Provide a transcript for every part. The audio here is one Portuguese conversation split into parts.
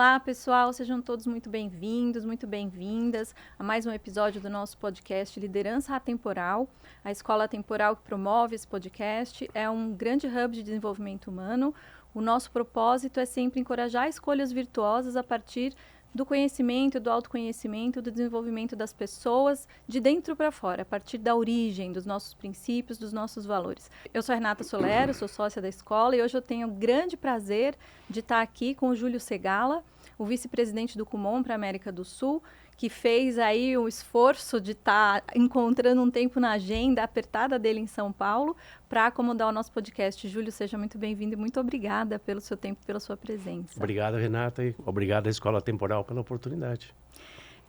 Olá, pessoal, sejam todos muito bem-vindos, muito bem-vindas a mais um episódio do nosso podcast Liderança Atemporal. A Escola Atemporal que promove esse podcast é um grande hub de desenvolvimento humano. O nosso propósito é sempre encorajar escolhas virtuosas a partir do conhecimento, do autoconhecimento, do desenvolvimento das pessoas de dentro para fora, a partir da origem, dos nossos princípios, dos nossos valores. Eu sou a Renata Solero, sou sócia da escola e hoje eu tenho o grande prazer de estar aqui com o Júlio Segala, o vice-presidente do Kumon para a América do Sul, que fez aí o esforço de estar encontrando um tempo na agenda apertada dele em São Paulo para acomodar o nosso podcast. Júlio, seja muito bem-vindo e muito obrigada pelo seu tempo, pela sua presença. Obrigado, Renata, e obrigado à Escola Temporal pela oportunidade.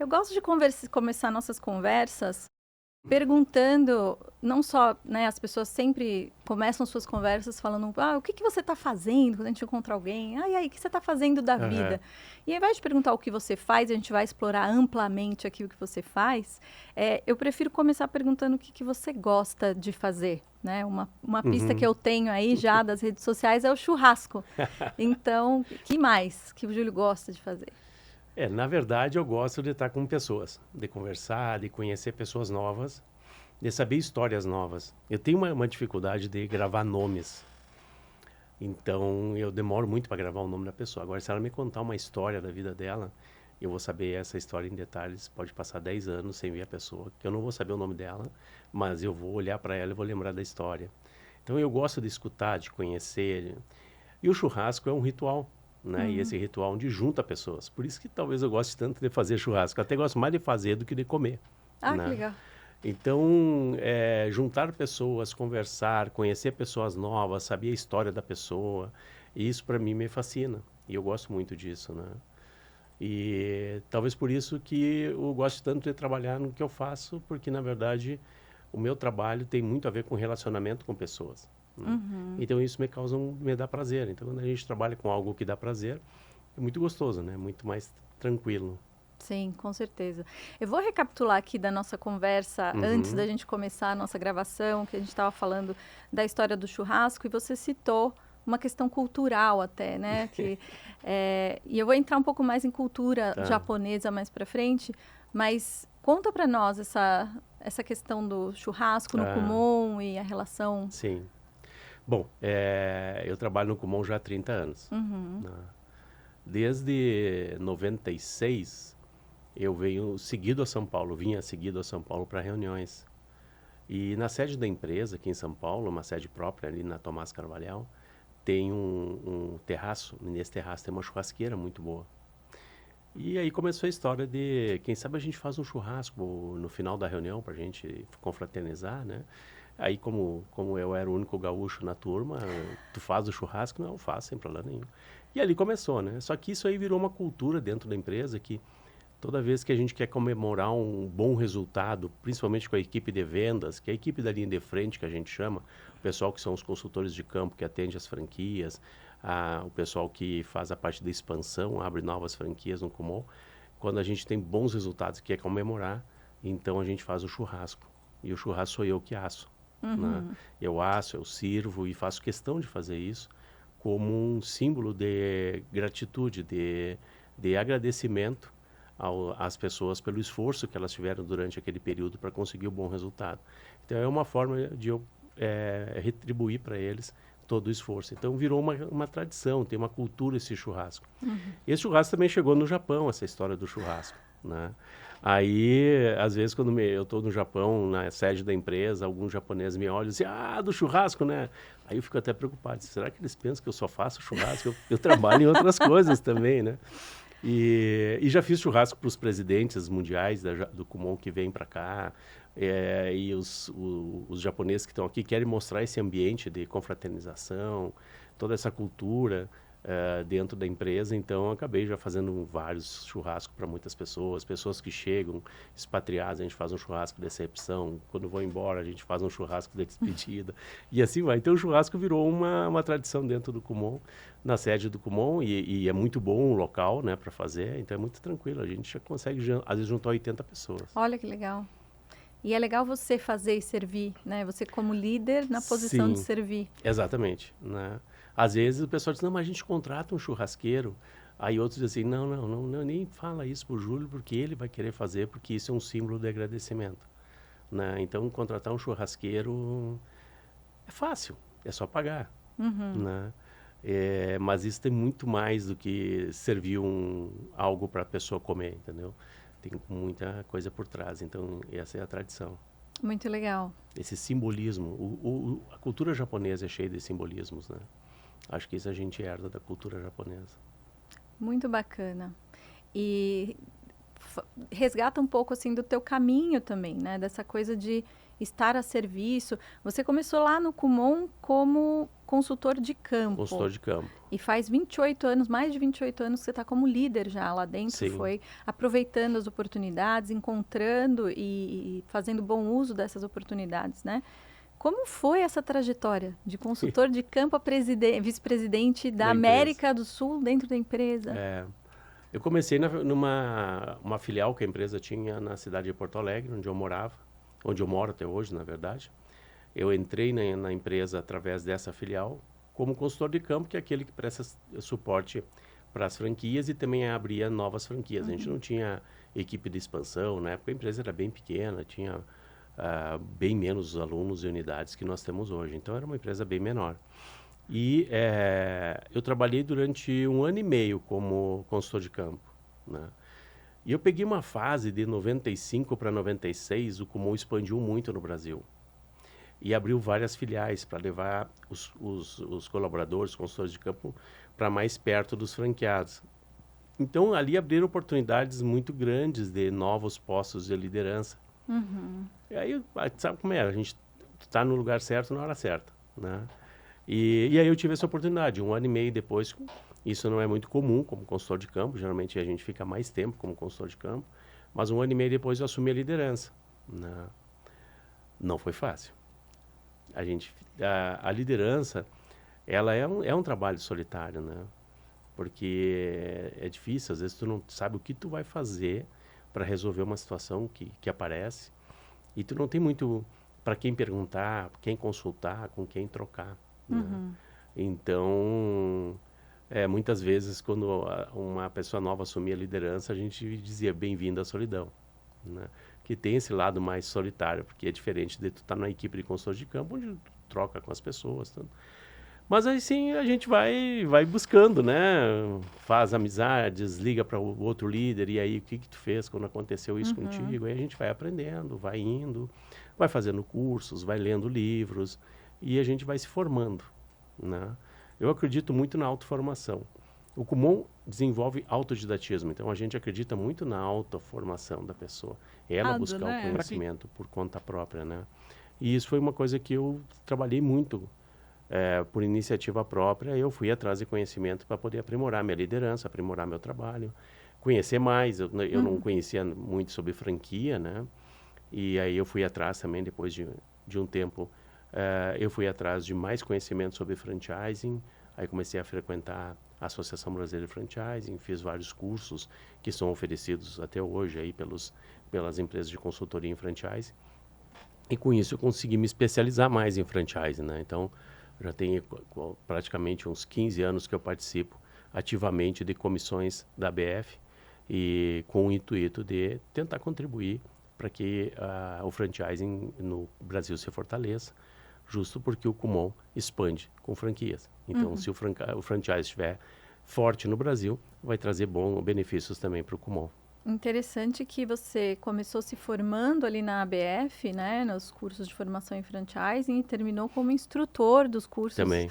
Eu gosto de começar nossas conversas perguntando, não só, né, as pessoas sempre começam suas conversas falando, o que você está fazendo quando a gente encontra alguém? E aí, o que você está fazendo da vida? E ao invés de perguntar o que você faz, a gente vai explorar amplamente aqui o que você faz, eu prefiro começar perguntando o que você gosta de fazer, né? Uma pista que eu tenho aí já das redes sociais é o churrasco. Então, o que mais que o Júlio gosta de fazer? Na verdade, eu gosto de estar com pessoas, de conversar, de conhecer pessoas novas, de saber histórias novas. Eu tenho uma dificuldade de gravar nomes. Então, eu demoro muito para gravar o nome da pessoa. Agora, se ela me contar uma história da vida dela, eu vou saber essa história em detalhes. Pode passar 10 anos sem ver a pessoa, que eu não vou saber o nome dela, mas eu vou olhar para ela e vou lembrar da história. Então, eu gosto de escutar, de conhecer. E o churrasco é um ritual. Né? E esse ritual onde junta pessoas. Por isso que talvez eu goste tanto de fazer churrasco. Eu até gosto mais de fazer do que de comer. Ah, né? que legal. Então, juntar pessoas, conversar, conhecer pessoas novas, saber a história da pessoa, isso para mim me fascina. E eu gosto muito disso, né? E talvez por isso que eu gosto tanto de trabalhar no que eu faço, porque na verdade o meu trabalho tem muito a ver com relacionamento com pessoas. Então isso me dá prazer. Então quando a gente trabalha com algo que dá prazer, é muito gostoso, né? Muito mais tranquilo. Sim, com certeza. Eu vou recapitular aqui da nossa conversa antes da gente começar a nossa gravação, que a gente estava falando da história do churrasco e você citou uma questão cultural até, né? E eu vou entrar um pouco mais em cultura japonesa mais para frente, mas conta para nós essa questão do churrasco no Kumon e a relação. Sim. Bom, eu trabalho no Kumon já há 30 anos. Né? Desde 96, eu vinha seguido a São Paulo para reuniões. E na sede da empresa, aqui em São Paulo, uma sede própria ali na Tomás Carvalhal, tem um terraço. E nesse terraço tem uma churrasqueira muito boa. E aí começou a história de, quem sabe a gente faz um churrasco no final da reunião para a gente confraternizar, né? Aí, como eu era o único gaúcho na turma, tu faz o churrasco? Não, eu faço, sem problema nenhum. E ali começou, né? Só que isso aí virou uma cultura dentro da empresa que toda vez que a gente quer comemorar um bom resultado, principalmente com a equipe de vendas, que é a equipe da linha de frente que a gente chama, o pessoal que são os consultores de campo que atende as franquias, o pessoal que faz a parte da expansão, abre novas franquias no Kumon, quando a gente tem bons resultados e quer comemorar, então a gente faz o churrasco. E o churrasco sou eu que asso. Né? Eu asso, eu sirvo e faço questão de fazer isso como um símbolo de gratitude, de agradecimento às pessoas pelo esforço que elas tiveram durante aquele período para conseguir o bom resultado. Então é uma forma de eu retribuir para eles todo o esforço. Então virou uma tradição, tem uma cultura esse churrasco. Esse churrasco também chegou no Japão, essa história do churrasco. Né? Aí, às vezes, quando eu estou no Japão, na sede da empresa, alguns japoneses me olham e dizem, do churrasco, né? Aí eu fico até preocupado, será que eles pensam que eu só faço churrasco? Eu trabalho em outras coisas também, né? E já fiz churrasco para os presidentes mundiais do Kumon que vêm para cá, e os japoneses que estão aqui querem mostrar esse ambiente de confraternização, toda essa cultura dentro da empresa. Então, eu acabei já fazendo vários churrascos para muitas pessoas que chegam expatriadas, a gente faz um churrasco de recepção, quando vão embora a gente faz um churrasco de despedida, e assim vai. Então, o churrasco virou uma tradição dentro do Kumon, na sede do Kumon, e é muito bom o local, né, para fazer, então é muito tranquilo, a gente já consegue, às vezes, juntar 80 pessoas. Olha que legal. E é legal você fazer e servir, né? Você como líder na posição de servir. Exatamente, né? Às vezes o pessoal diz, não, mas a gente contrata um churrasqueiro, Aí outros dizem assim, não, nem fala isso pro Júlio, porque ele vai querer fazer, porque isso é um símbolo de agradecimento. Né? Então, contratar um churrasqueiro é fácil, é só pagar. Né? Mas isso tem muito mais do que servir algo para a pessoa comer, entendeu? Tem muita coisa por trás, então essa é a tradição. Muito legal. Esse simbolismo, a cultura japonesa é cheia de simbolismos, né? Acho que isso a gente herda da cultura japonesa. Muito bacana. E resgata um pouco assim do teu caminho também, né? Dessa coisa de estar a serviço. Você começou lá no Kumon como consultor de campo. Consultor de campo. E faz 28 anos, mais de 28 anos que você está como líder já lá dentro. Sim. Foi aproveitando as oportunidades, encontrando e fazendo bom uso dessas oportunidades, né? Como foi essa trajetória de consultor de campo a vice-presidente da América do Sul dentro da empresa? Eu comecei numa filial que a empresa tinha na cidade de Porto Alegre, onde eu morava, onde eu moro até hoje, na verdade. Eu entrei na empresa através dessa filial como consultor de campo, que é aquele que presta suporte para as franquias e também abria novas franquias. A gente não tinha equipe de expansão, na época a empresa era bem pequena, tinha bem menos alunos e unidades que nós temos hoje. Então era uma empresa bem menor. E eu trabalhei durante 1 ano e meio como consultor de campo, né? E eu peguei uma fase de 95 para 96, o Kumon expandiu muito no Brasil. E abriu várias filiais para levar os colaboradores, consultores de campo, para mais perto dos franqueados. Então, ali abriram oportunidades muito grandes de novos postos de liderança. E aí, sabe como é? A gente está no lugar certo na hora certa, né? E aí eu tive essa oportunidade, 1 ano e meio depois. Isso não é muito comum como consultor de campo, geralmente a gente fica mais tempo como consultor de campo, mas 1 ano e meio depois eu assumi a liderança, né? Não foi fácil. A liderança, ela é um trabalho solitário, né? Porque é difícil, às vezes tu não sabe o que tu vai fazer para resolver uma situação que aparece e tu não tem muito para quem perguntar, quem consultar, com quem trocar, né? Então, muitas vezes quando uma pessoa nova assumia a liderança, a gente dizia bem-vindo à solidão, né? Que tem esse lado mais solitário, porque é diferente de tu estar na equipe de consultor de campo, onde tu troca com as pessoas, tudo. Mas aí sim a gente vai buscando, né? Faz amizades, liga para o outro líder, e aí o que tu fez quando aconteceu isso contigo? Aí a gente vai aprendendo, vai indo, vai fazendo cursos, vai lendo livros, e a gente vai se formando, né? Eu acredito muito na autoformação. O Kumon desenvolve autodidatismo, então a gente acredita muito na autoformação da pessoa. Ela buscar o conhecimento por conta própria, né? E isso foi uma coisa que eu trabalhei muito por iniciativa própria. Eu fui atrás de conhecimento para poder aprimorar minha liderança, aprimorar meu trabalho, conhecer mais. Eu não conhecia muito sobre franquia, né? E aí eu fui atrás também, depois de um tempo, eu fui atrás de mais conhecimento sobre franchising. Aí comecei a frequentar a Associação Brasileira de Franchising, fiz vários cursos que são oferecidos até hoje aí pelas empresas de consultoria em franchise. E com isso eu consegui me especializar mais em franchising, né? Então, já tenho praticamente uns 15 anos que eu participo ativamente de comissões da ABF e com o intuito de tentar contribuir para que o franchising no Brasil se fortaleça, justo porque o Kumon expande com franquias. Então, se o franchise estiver forte no Brasil, vai trazer bons benefícios também para o Kumon. Interessante que você começou se formando ali na ABF, né, nos cursos de formação em franchising, e terminou como instrutor dos cursos. Também,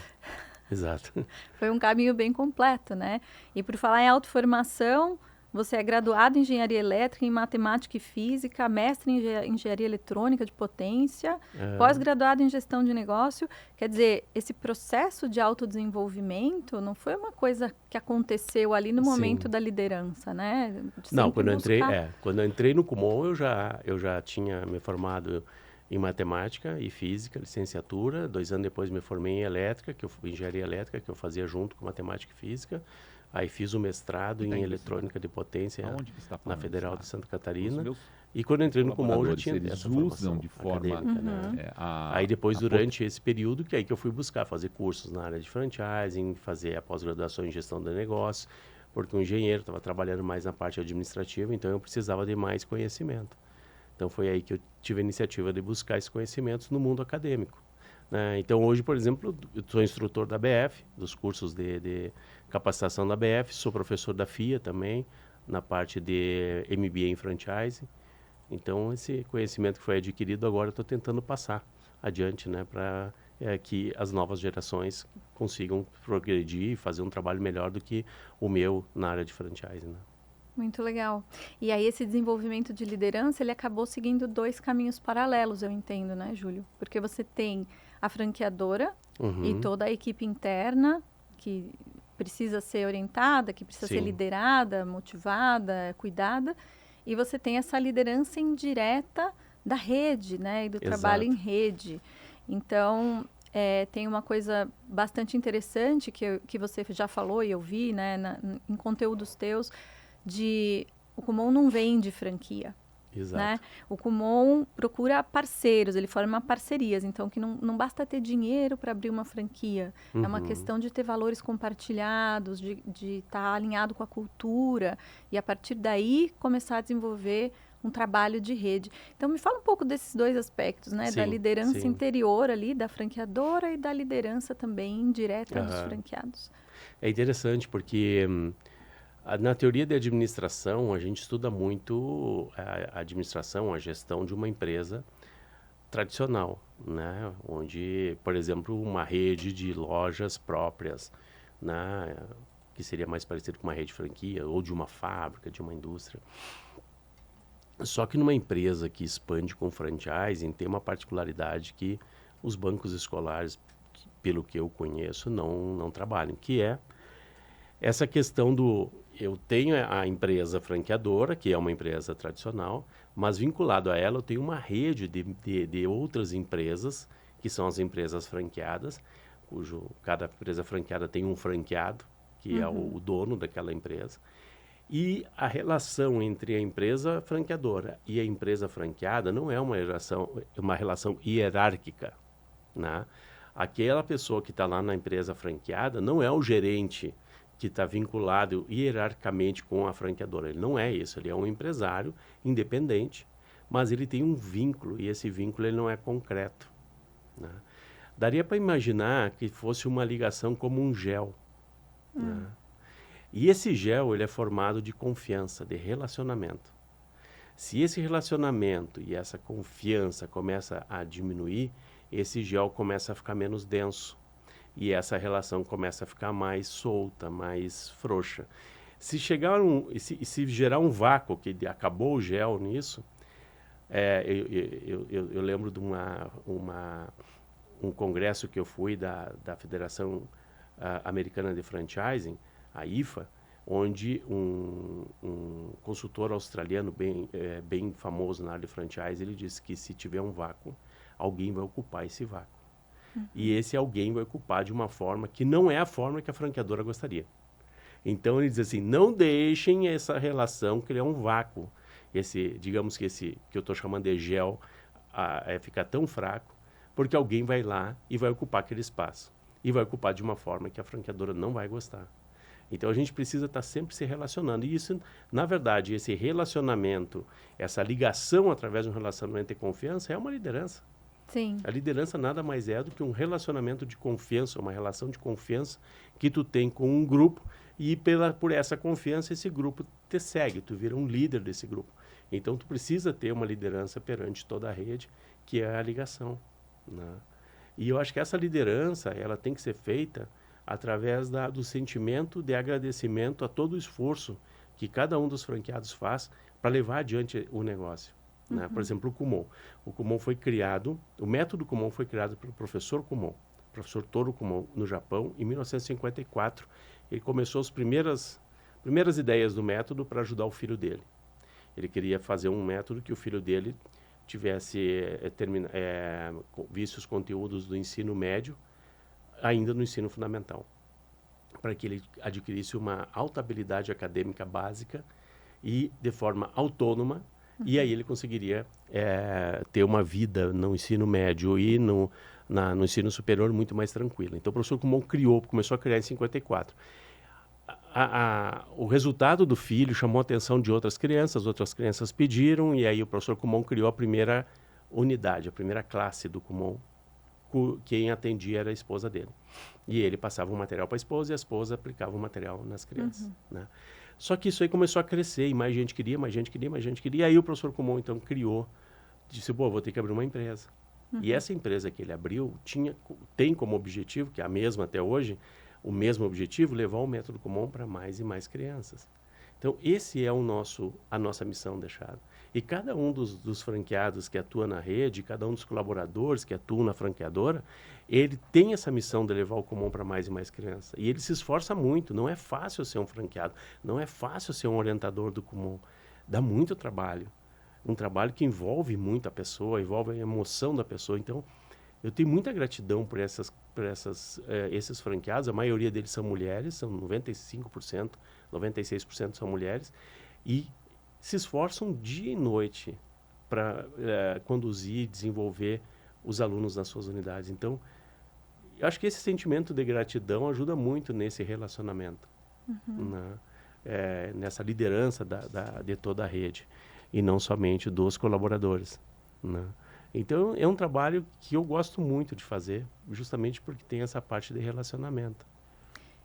exato. Foi um caminho bem completo, né? E por falar em autoformação, você é graduado em Engenharia Elétrica, em Matemática e Física, mestre em Engenharia Eletrônica de Potência, pós-graduado em Gestão de Negócio. Quer dizer, esse processo de autodesenvolvimento não foi uma coisa que aconteceu ali no momento da liderança, né? Não, quando eu entrei no Kumon, eu já tinha me formado em Matemática e Física, licenciatura. 2 anos depois me formei em Elétrica, Engenharia Elétrica, que eu fazia junto com Matemática e Física. Aí fiz o mestrado em Eletrônica de Potência na Federal de Santa Catarina. E quando eu entrei no Kumon, já tinha essa formação de forma acadêmica, né? Aí depois, durante esse período, que eu fui buscar fazer cursos na área de franchising, fazer a pós-graduação em gestão de negócios, porque um engenheiro estava trabalhando mais na parte administrativa, então eu precisava de mais conhecimento. Então foi aí que eu tive a iniciativa de buscar esses conhecimentos no mundo acadêmico, né? Então hoje, por exemplo, eu sou instrutor da BF, dos cursos de capacitação da BF, sou professor da FIA também, na parte de MBA em Franchising. Então esse conhecimento que foi adquirido agora eu estou tentando passar adiante, né, para que as novas gerações consigam progredir e fazer um trabalho melhor do que o meu na área de franchising, né? Muito legal. E aí esse desenvolvimento de liderança, ele acabou seguindo 2 caminhos paralelos, eu entendo, né, Júlio? Porque você tem a franqueadora e Uhum. toda a equipe interna que precisa ser orientada, que precisa ser Sim, liderada, motivada, cuidada, e você tem essa liderança indireta da rede, né, e do trabalho em exato. rede. Então, tem uma coisa bastante interessante que você já falou e eu vi, né, em conteúdos teus, o Kumon não vende franquia, né? Exato. O Kumon procura parceiros, ele forma parcerias, então que não basta ter dinheiro para abrir uma franquia, é uma Uhum. questão de ter valores compartilhados, de estar alinhado com a cultura e a partir daí começar a desenvolver um trabalho de rede. Então me fala um pouco desses 2 aspectos, né? Da Sim, liderança sim. interior ali, da franqueadora e da liderança também indireta dos Aham. franqueados. É interessante porque na teoria de administração a gente estuda muito a administração, a gestão de uma empresa tradicional, né? Onde, por exemplo, uma rede de lojas próprias, né? Que seria mais parecido com uma rede de franquia ou de uma fábrica, de uma indústria. Só que numa empresa que expande com franchising, tem uma particularidade que os bancos escolares, pelo que eu conheço, não trabalham, que é essa questão eu tenho a empresa franqueadora, que é uma empresa tradicional, mas vinculado a ela eu tenho uma rede de outras empresas, que são as empresas franqueadas, cujo cada empresa franqueada tem um franqueado, que é Uhum, o dono daquela empresa. E a relação entre a empresa franqueadora e a empresa franqueada não é uma relação hierárquica, né? Aquela pessoa que está lá na empresa franqueada não é o gerente que está vinculado hierarquicamente com a franqueadora. Ele não é isso, ele é um empresário independente, mas ele tem um vínculo e esse vínculo ele não é concreto, né? Daria para imaginar que fosse uma ligação como um gel, né? E esse gel ele é formado de confiança, de relacionamento. Se esse relacionamento e essa confiança começa a diminuir, esse gel começa a ficar menos denso e essa relação começa a ficar mais solta, mais frouxa. Se gerar um vácuo, que acabou o gel nisso, eu lembro de um congresso que eu fui da Federação Americana de Franchising, a IFA, onde um consultor australiano bem famoso na área de franchise, ele disse que se tiver um vácuo, alguém vai ocupar esse vácuo. E esse alguém vai ocupar de uma forma que não é a forma que a franqueadora gostaria. Então ele diz assim, não deixem essa relação criar um vácuo. Digamos que esse que eu estou chamando de gel ficar tão fraco, porque alguém vai lá e vai ocupar aquele espaço. E vai ocupar de uma forma que a franqueadora não vai gostar. Então a gente precisa estar sempre se relacionando. E isso, na verdade, esse relacionamento, essa ligação através de um relacionamento de confiança é uma liderança. sim. A liderança nada mais é do que um relacionamento de confiança, uma relação de confiança que tu tem com um grupo e por essa confiança esse grupo te segue, tu vira um líder desse grupo. Então tu precisa ter uma liderança perante toda a rede, que é a ligação, né? E eu acho que essa liderança, ela tem que ser feita através do sentimento de agradecimento a todo o esforço que cada um dos franqueados faz para levar adiante o negócio, né? Por exemplo, o Kumon. O método Kumon foi criado pelo professor Kumon, professor Toru Kumon, no Japão, em 1954. Ele começou as primeiras ideias do método para ajudar o filho dele. Ele queria fazer um método que o filho dele tivesse visse os conteúdos do ensino médio ainda no ensino fundamental, para que ele adquirisse uma alta habilidade acadêmica básica e de forma autônoma, e aí ele conseguiria ter uma vida no ensino médio e no ensino superior muito mais tranquila. Então o professor Kumon começou a criar em 54. o resultado do filho chamou a atenção de outras crianças pediram, e aí o professor Kumon criou a primeira unidade, a primeira classe do Kumon. Quem atendia era a esposa dele. E ele passava o material para a esposa e a esposa aplicava o material nas crianças. Né? Só que isso aí começou a crescer e mais gente queria. E aí o professor Kumon, então, disse, vou ter que abrir uma empresa. E essa empresa que ele abriu tem como objetivo, que é a mesma até hoje, o mesmo objetivo, levar o método Kumon para mais e mais crianças. Então, esse é a nossa missão deixada. E cada um dos franqueados que atua na rede, cada um dos colaboradores que atuam na franqueadora, ele tem essa missão de levar o Kumon para mais e mais crianças. E ele se esforça muito. Não é fácil ser um franqueado, não é fácil ser um orientador do Kumon. Dá muito trabalho. Um trabalho que envolve muito a pessoa, envolve a emoção da pessoa. Então, eu tenho muita gratidão por esses franqueados. A maioria deles são mulheres, são 95%, 96% são mulheres. E se esforçam dia e noite para conduzir e desenvolver os alunos nas suas unidades. Então, eu acho que esse sentimento de gratidão ajuda muito nesse relacionamento, né? Nessa liderança de toda a rede, e não somente dos colaboradores. Né? Então, é um trabalho que eu gosto muito de fazer, justamente porque tem essa parte de relacionamento.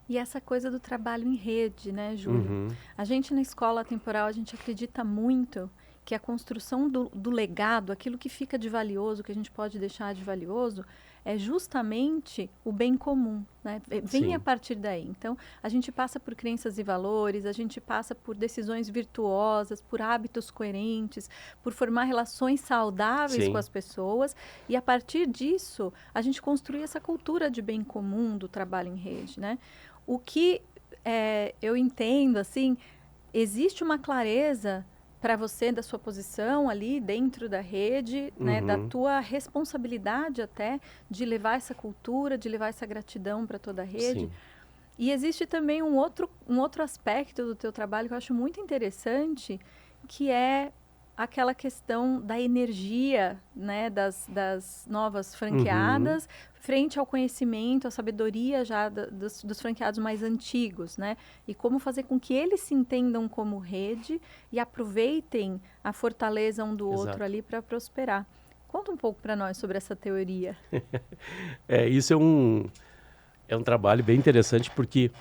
E essa coisa do trabalho em rede, né, Júlio? A gente na escola temporal, a gente acredita muito que a construção do legado, aquilo que fica de valioso, que a gente pode deixar de valioso, é justamente o bem comum, né? Vem a partir daí. Então, a gente passa por crenças e valores, a gente passa por decisões virtuosas, por hábitos coerentes, por formar relações saudáveis com as pessoas. E a partir disso, a gente construi essa cultura de bem comum do trabalho em rede, né? O que eu entendo, assim, existe uma clareza para você da sua posição ali dentro da rede, né, da tua responsabilidade até de levar essa cultura, de levar essa gratidão para toda a rede. Sim. E existe também um outro aspecto do teu trabalho que eu acho muito interessante, que é aquela questão da energia, né, das novas franqueadas frente ao conhecimento, à sabedoria já dos franqueados mais antigos, né? E como fazer com que eles se entendam como rede e aproveitem a fortaleza um do outro ali para prosperar. Conta um pouco para nós sobre essa teoria. Isso é um trabalho bem interessante, porque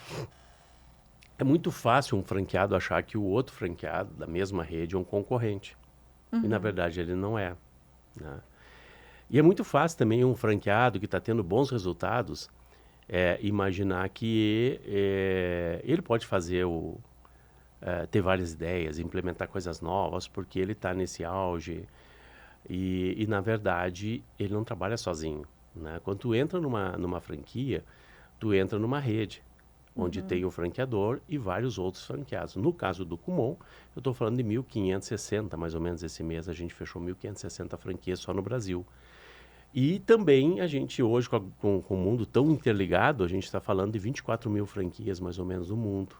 é muito fácil um franqueado achar que o outro franqueado da mesma rede é um concorrente. E, na verdade, ele não é. Né? E é muito fácil também um franqueado que está tendo bons resultados imaginar que ele pode ter várias ideias, implementar coisas novas, porque ele está nesse auge. E, na verdade, ele não trabalha sozinho. Né? Quando tu entra numa franquia, tu entra numa rede, onde tem o franqueador e vários outros franqueados. No caso do Kumon, eu estou falando de 1.560, mais ou menos esse mês, a gente fechou 1.560 franquias só no Brasil. E também a gente hoje, com o mundo tão interligado, a gente está falando de 24 mil franquias mais ou menos no mundo.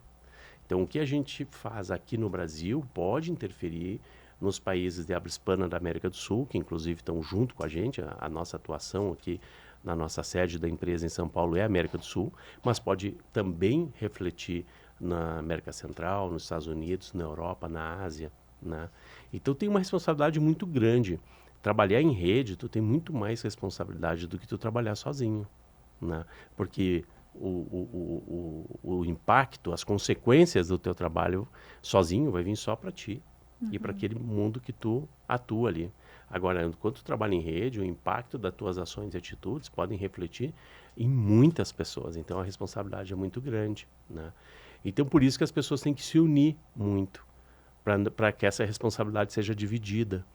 Então, o que a gente faz aqui no Brasil pode interferir nos países de habla hispana da América do Sul, que inclusive estão junto com a gente, a nossa atuação aqui na nossa sede da empresa em São Paulo é a América do Sul, mas pode também refletir na América Central, nos Estados Unidos, na Europa, na Ásia. Né? Então tem uma responsabilidade muito grande. Trabalhar em rede, tu tem muito mais responsabilidade do que tu trabalhar sozinho. Né? Porque o impacto, as consequências do teu trabalho sozinho vai vir só para ti e para aquele mundo que tu atua ali. Agora, quando tu trabalha em rede, o impacto das tuas ações e atitudes podem refletir em muitas pessoas. Então, a responsabilidade é muito grande. Né? Então, por isso que as pessoas têm que se unir muito para que essa responsabilidade seja dividida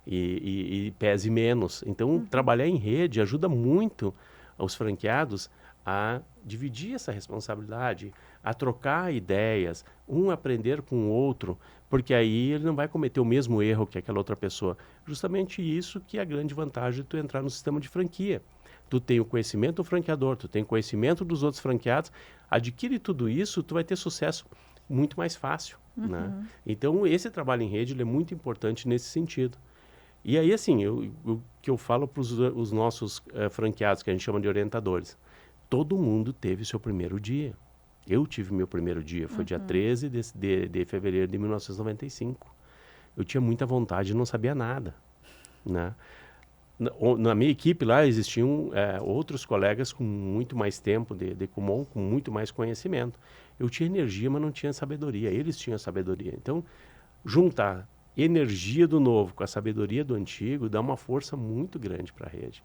e pese menos. Então, trabalhar em rede ajuda muito os franqueados a dividir essa responsabilidade, a trocar ideias, um aprender com o outro, porque aí ele não vai cometer o mesmo erro que aquela outra pessoa. Justamente isso que é a grande vantagem de tu entrar no sistema de franquia. Tu tem o conhecimento do franqueador, tu tem o conhecimento dos outros franqueados, adquire tudo isso, tu vai ter sucesso muito mais fácil. Né? Então, esse trabalho em rede ele é muito importante nesse sentido. E aí, assim, o que eu falo para os nossos franqueados, que a gente chama de orientadores, todo mundo teve seu primeiro dia. Eu tive meu primeiro dia, foi dia 13 de fevereiro de 1995. Eu tinha muita vontade e não sabia nada, né? Na minha equipe lá existiam outros colegas com muito mais tempo de Kumon, com muito mais conhecimento. Eu tinha energia, mas não tinha sabedoria. Eles tinham sabedoria. Então, juntar energia do novo com a sabedoria do antigo dá uma força muito grande para a rede.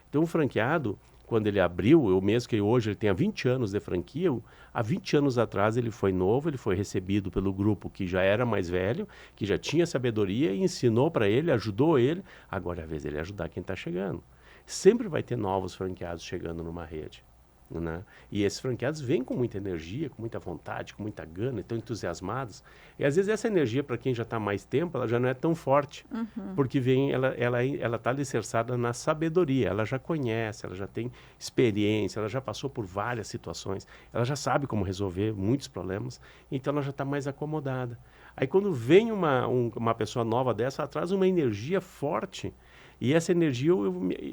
Então, o franqueado, quando ele abriu, eu mesmo que hoje ele tenha 20 anos de franquia, há 20 anos atrás ele foi novo, ele foi recebido pelo grupo que já era mais velho, que já tinha sabedoria e ensinou para ele, ajudou ele. Agora é a vez dele ajudar quem está chegando. Sempre vai ter novos franqueados chegando numa rede, né? E esses franqueados vêm com muita energia, com muita vontade, com muita gana, estão entusiasmados. E às vezes essa energia, para quem já está há mais tempo, ela já não é tão forte, porque ela está alicerçada na sabedoria, ela já conhece, ela já tem experiência, ela já passou por várias situações, ela já sabe como resolver muitos problemas, então ela já está mais acomodada. Aí quando vem uma pessoa nova dessa, ela traz uma energia forte, e essa energia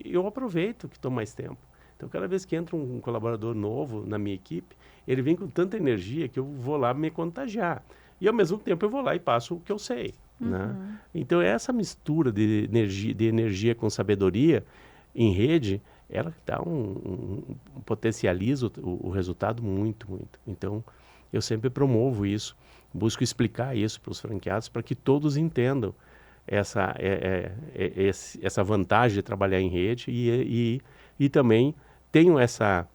eu aproveito que estou mais tempo. Então, cada vez que entra um colaborador novo na minha equipe, ele vem com tanta energia que eu vou lá me contagiar. E, ao mesmo tempo, eu vou lá e passo o que eu sei, né? Então, essa mistura de energia com sabedoria em rede, ela dá potencializa o resultado muito, muito. Então, eu sempre promovo isso, busco explicar isso para os franqueados para que todos entendam essa vantagem de trabalhar em rede e também tenham essa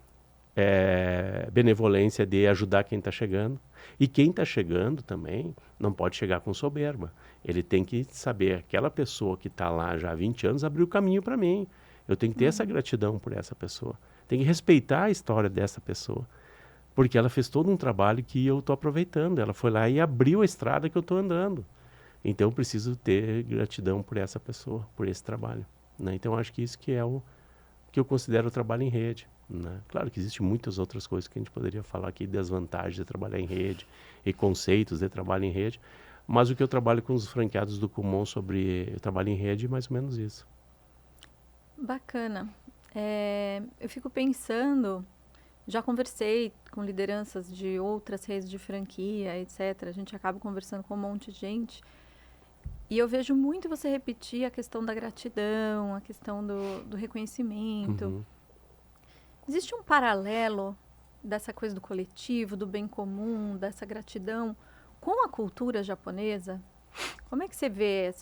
benevolência de ajudar quem está chegando. E quem está chegando também não pode chegar com soberba. Ele tem que saber, aquela pessoa que está lá já há 20 anos abriu o caminho para mim. Eu tenho que ter essa gratidão por essa pessoa. Tenho que respeitar a história dessa pessoa. Porque ela fez todo um trabalho que eu estou aproveitando. Ela foi lá e abriu a estrada que eu estou andando. Então eu preciso ter gratidão por essa pessoa, por esse trabalho, né? Então acho que isso que é o que eu considero o trabalho em rede, né? Claro que existem muitas outras coisas que a gente poderia falar aqui, desvantagens de trabalhar em rede e conceitos de trabalho em rede, mas o que eu trabalho com os franqueados do Kumon sobre trabalho em rede é mais ou menos isso. Bacana. Eu fico pensando, já conversei com lideranças de outras redes de franquia, etc. A gente acaba conversando com um monte de gente. E eu vejo muito você repetir a questão da gratidão, a questão do reconhecimento. Existe um paralelo dessa coisa do coletivo, do bem comum, dessa gratidão com a cultura japonesa? Como é que você vê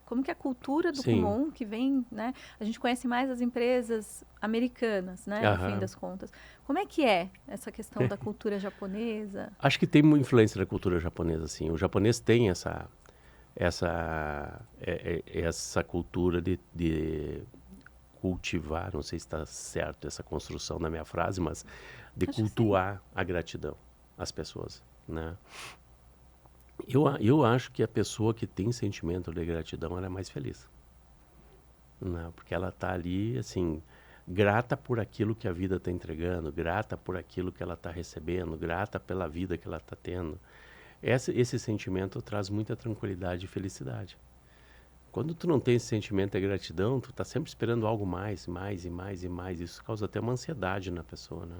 como que a cultura do Kumon, que vem, né? A gente conhece mais as empresas americanas, né? No fim das contas. Como é que é essa questão da cultura japonesa? Acho que tem uma influência da cultura japonesa, sim. O japonês tem essa cultura de cultivar, não sei se está certo essa construção da minha frase, mas de cultuar a gratidão às pessoas, né? Eu acho que a pessoa que tem sentimento de gratidão, ela é mais feliz, né? Porque ela está ali, assim, grata por aquilo que a vida está entregando, grata por aquilo que ela está recebendo, grata pela vida que ela está tendo. Esse sentimento traz muita tranquilidade e felicidade. Quando tu não tem esse sentimento de gratidão, tu está sempre esperando algo mais. Isso causa até uma ansiedade na pessoa, né?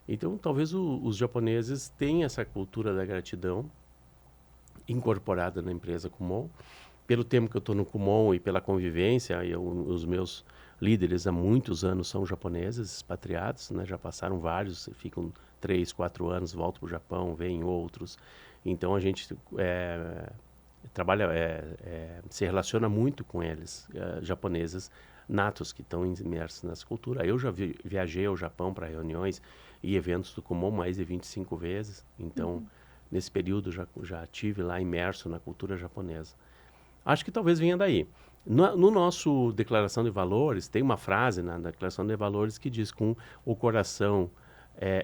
Então, talvez os japoneses tenham essa cultura da gratidão incorporada na empresa Kumon. Pelo tempo que eu estou no Kumon e pela convivência, os meus líderes há muitos anos são japoneses, expatriados, né? Já passaram vários, ficam 3, 4 anos, voltam para o Japão, vêm outros. Então a gente trabalha, se relaciona muito com eles, japoneses natos que estão imersos nessa cultura. Eu já viajei ao Japão para reuniões e eventos do Kumon mais de 25 vezes. Então, nesse período já estive lá imerso na cultura japonesa. Acho que talvez venha daí. No nosso Declaração de Valores, tem uma frase na Declaração de Valores que diz: com o coração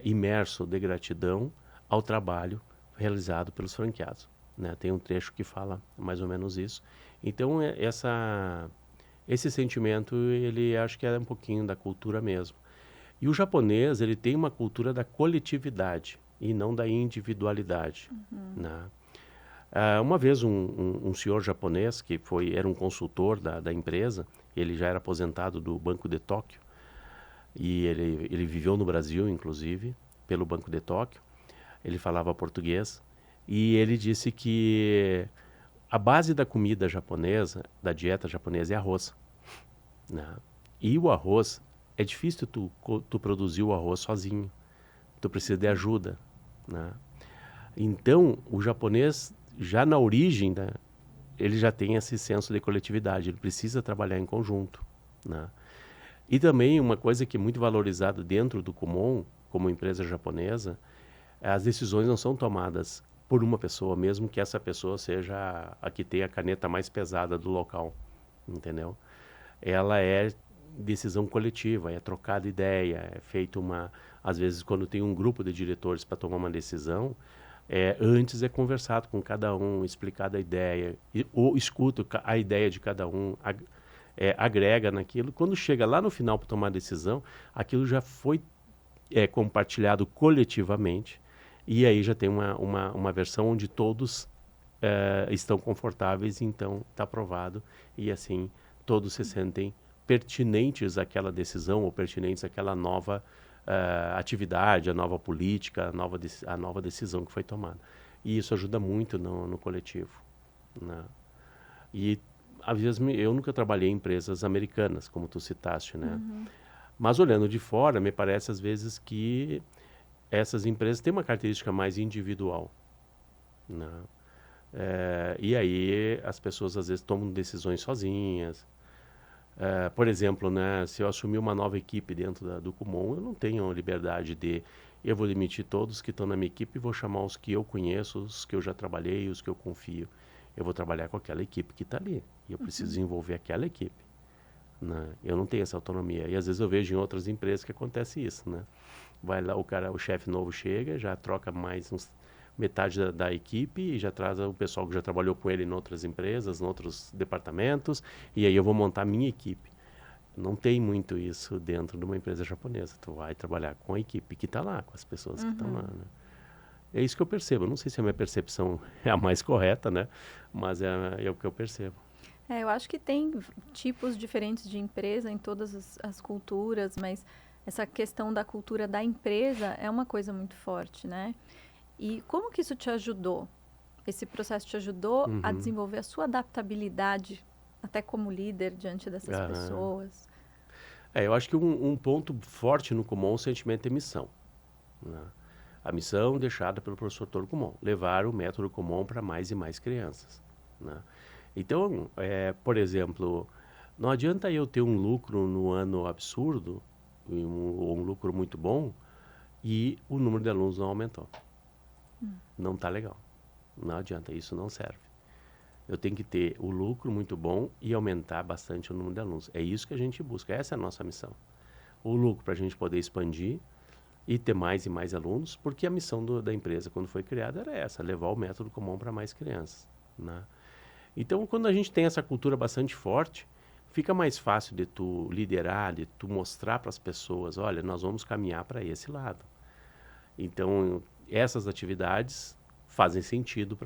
imerso de gratidão ao trabalho realizado pelos franqueados, né? Tem um trecho que fala mais ou menos isso. Então, esse sentimento, ele acho que é um pouquinho da cultura mesmo. E o japonês, ele tem uma cultura da coletividade e não da individualidade, né? Uma vez um senhor japonês que era um consultor da empresa, ele já era aposentado do Banco de Tóquio, e ele viveu no Brasil, inclusive, pelo Banco de Tóquio, Ele falava português. E ele disse que a base da comida japonesa, da dieta japonesa, é arroz, né? E o arroz, é difícil tu produzir o arroz sozinho. Tu precisa de ajuda, né? Então, o japonês, já na origem, né, ele já tem esse senso de coletividade. Ele precisa trabalhar em conjunto, né? E também uma coisa que é muito valorizada dentro do Kumon, como empresa japonesa, as decisões não são tomadas por uma pessoa, mesmo que essa pessoa seja a que tem a caneta mais pesada do local, entendeu? Ela é decisão coletiva, é trocada ideia, é feito às vezes quando tem um grupo de diretores para tomar uma decisão, antes é conversado com cada um, explicada a ideia, ou escuta a ideia de cada um, agrega naquilo. Quando chega lá no final para tomar a decisão, aquilo já foi compartilhado coletivamente, e aí já tem uma versão onde todos estão confortáveis, então está aprovado, e assim todos se sentem pertinentes àquela decisão ou pertinentes àquela nova atividade, a nova política, a nova decisão que foi tomada. E isso ajuda muito no coletivo, né? E às vezes eu nunca trabalhei em empresas americanas, como tu citaste, né? Uhum. Mas olhando de fora, me parece às vezes que essas empresas têm uma característica mais individual, né? E aí as pessoas às vezes tomam decisões sozinhas. Por exemplo, né, se eu assumir uma nova equipe dentro do Kumon, eu não tenho liberdade eu vou demitir todos que estão na minha equipe e vou chamar os que eu conheço, os que eu já trabalhei, os que eu confio. Eu vou trabalhar com aquela equipe que está ali. E eu preciso desenvolver aquela equipe, né? Eu não tenho essa autonomia. E às vezes eu vejo em outras empresas que acontece isso, né? Vai lá, o chefe novo chega, já troca mais metade da equipe e já traz o pessoal que já trabalhou com ele em outras empresas, em outros departamentos, e aí eu vou montar a minha equipe. Não tem muito isso dentro de uma empresa japonesa. Tu vai trabalhar com a equipe que está lá, com as pessoas que estão lá, né? É isso que eu percebo. Não sei se a minha percepção é a mais correta, né? Mas é o que eu percebo. Eu acho que tem tipos diferentes de empresa em todas as culturas, mas essa questão da cultura da empresa é uma coisa muito forte, né? E como que isso te ajudou? Esse processo te ajudou a desenvolver a sua adaptabilidade, até como líder, diante dessas pessoas? Eu acho que um ponto forte no Kumon é o sentimento de missão, né? A missão deixada pelo professor Toro Kumon, levar o método Kumon para mais e mais crianças, né? Então, por exemplo, não adianta eu ter um lucro no ano absurdo, ou um lucro muito bom, e o número de alunos não aumentou. Não está legal. Não adianta, isso não serve. Eu tenho que ter o lucro muito bom e aumentar bastante o número de alunos. É isso que a gente busca, essa é a nossa missão. O lucro para a gente poder expandir e ter mais e mais alunos, porque a missão da empresa, quando foi criada, era essa, levar o método Kumon para mais crianças, né? Então, quando a gente tem essa cultura bastante forte, fica mais fácil de tu liderar, de tu mostrar para as pessoas, olha, nós vamos caminhar para esse lado. Então, essas atividades fazem sentido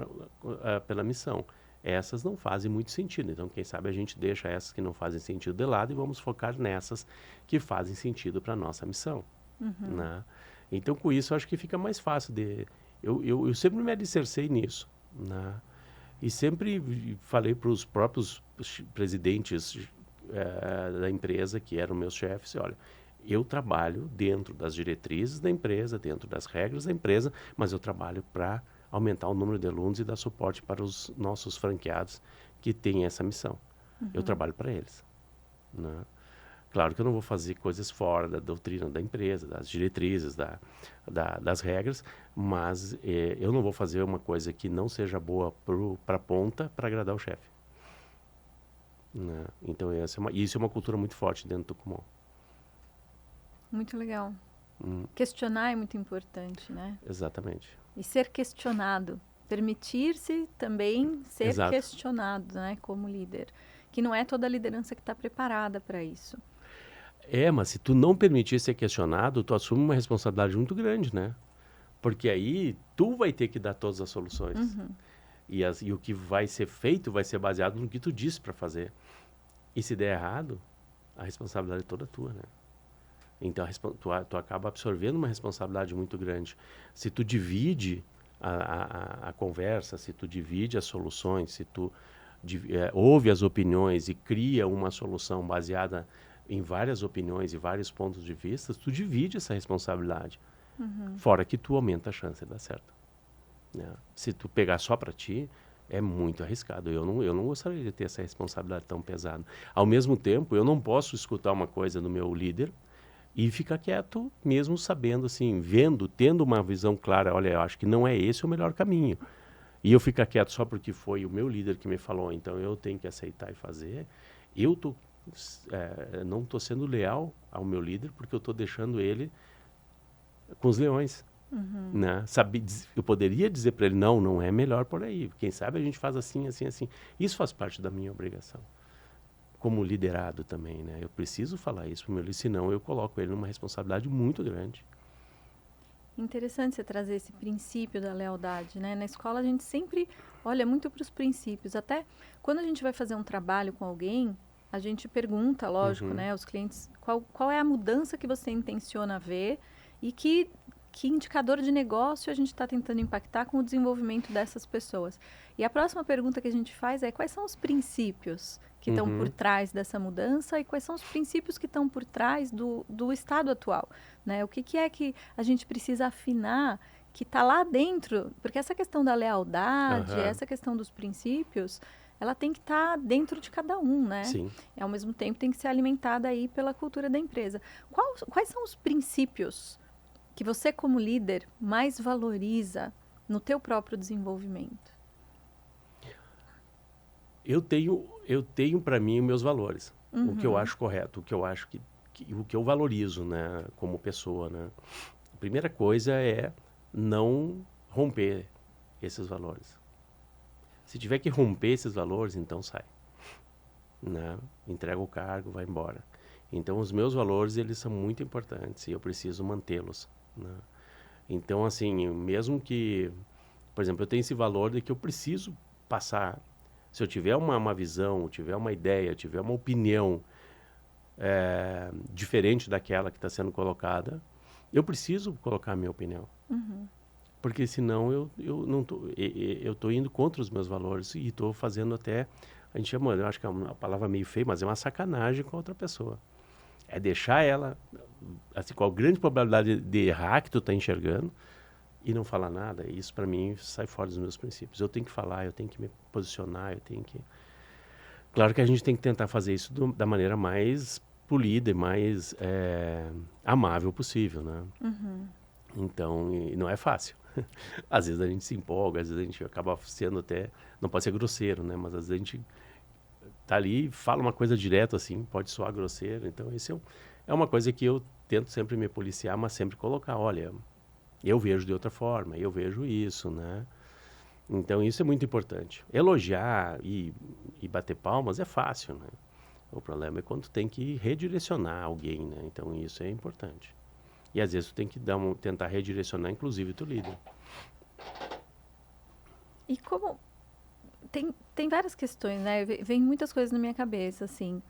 pela missão. Essas não fazem muito sentido. Então, quem sabe a gente deixa essas que não fazem sentido de lado e vamos focar nessas que fazem sentido para a nossa missão, né? Então, com isso, eu acho que fica mais fácil eu sempre me alicercei nisso, né? E sempre falei para os próprios presidentes da empresa, que eram meus chefes, olha, eu trabalho dentro das diretrizes da empresa, dentro das regras da empresa, mas eu trabalho para aumentar o número de alunos e dar suporte para os nossos franqueados que têm essa missão. Eu trabalho para eles, né? Claro que eu não vou fazer coisas fora da doutrina da empresa, das diretrizes, das regras, mas eu não vou fazer uma coisa que não seja boa para a ponta para agradar o chefe, né? Então, isso é uma cultura muito forte dentro do Kumon. Muito legal. Questionar é muito importante, né? Exatamente. E ser questionado. Permitir-se também ser questionado, né? Como líder. Que não é toda a liderança que está preparada para isso. Mas se tu não permitir ser questionado, tu assume uma responsabilidade muito grande, né? Porque aí tu vai ter que dar todas as soluções. E o que vai ser feito vai ser baseado no que tu disse para fazer. E se der errado, a responsabilidade é toda tua, né? Então, tu acaba absorvendo uma responsabilidade muito grande. Se tu divide a conversa, se tu divide as soluções, se tu ouve as opiniões e cria uma solução baseada em várias opiniões e vários pontos de vista, tu divide essa responsabilidade. Fora que tu aumenta a chance de dar certo. Né? Se tu pegar só para ti, é muito arriscado. Eu não gostaria de ter essa responsabilidade tão pesada. Ao mesmo tempo, eu não posso escutar uma coisa do meu líder e ficar quieto, mesmo sabendo, assim, vendo, tendo uma visão clara, olha, eu acho que não é esse o melhor caminho. E eu ficar quieto só porque foi o meu líder que me falou, então eu tenho que aceitar e fazer. Eu não estou sendo leal ao meu líder, porque eu estou deixando ele com os leões. Né? Eu poderia dizer para ele, não é melhor por aí. Quem sabe a gente faz assim, assim, assim. Isso faz parte da minha obrigação. Como liderado também, né? Eu preciso falar isso para o meu líder, senão eu coloco ele numa responsabilidade muito grande. Interessante você trazer esse princípio da lealdade, né? Na escola a gente sempre olha muito para os princípios. Até quando a gente vai fazer um trabalho com alguém, a gente pergunta, lógico, né, aos clientes, qual é a mudança que você intenciona ver e que indicador de negócio a gente está tentando impactar com o desenvolvimento dessas pessoas. E a próxima pergunta que a gente faz é quais são os princípios que estão por trás dessa mudança e quais são os princípios que estão por trás do estado atual, né? O que é que a gente precisa afinar que está lá dentro, porque essa questão da lealdade, essa questão dos princípios, ela tem que estar dentro de cada um, né? Sim. E, ao mesmo tempo, tem que ser alimentada aí pela cultura da empresa. Quais são os princípios que você, como líder, mais valoriza no teu próprio desenvolvimento? Eu tenho para mim os meus valores, o que eu acho correto, o que eu acho o que eu valorizo, né, como pessoa, né? A primeira coisa é não romper esses valores. Se tiver que romper esses valores, então sai, né? Entrega o cargo, vai embora. Então, os meus valores, eles são muito importantes e eu preciso mantê-los, né? Então, assim, mesmo que, por exemplo, eu tenho esse valor de que eu preciso passar. Se eu tiver uma visão, tiver uma ideia, tiver uma opinião diferente daquela que está sendo colocada, eu preciso colocar a minha opinião. Porque senão eu não tô, eu estou indo contra os meus valores e estou fazendo até, a gente chama, eu acho que é uma palavra meio feia, mas é uma sacanagem com a outra pessoa. É deixar ela, assim, com a grande probabilidade de errar que tu está enxergando e não falar nada. Isso, para mim, sai fora dos meus princípios. Eu tenho que falar, eu tenho que me posicionar, eu tenho que... Claro que a gente tem que tentar fazer isso da maneira mais polida e mais amável possível, né? Então, não é fácil. Às vezes a gente se empolga, às vezes a gente acaba sendo até... Não pode ser grosseiro, né? Mas às vezes a gente tá ali e fala uma coisa direto assim, pode soar grosseiro. Então, isso é uma coisa que eu tento sempre me policiar, mas sempre colocar, olha, eu vejo de outra forma, eu vejo isso, né? Então, isso é muito importante. Elogiar e bater palmas é fácil, né? O problema é quando tu tem que redirecionar alguém, né? Então, isso é importante. E, às vezes, tu tem que tentar redirecionar, inclusive, teu líder. E como... Tem várias questões, né? Vem muitas coisas na minha cabeça, assim.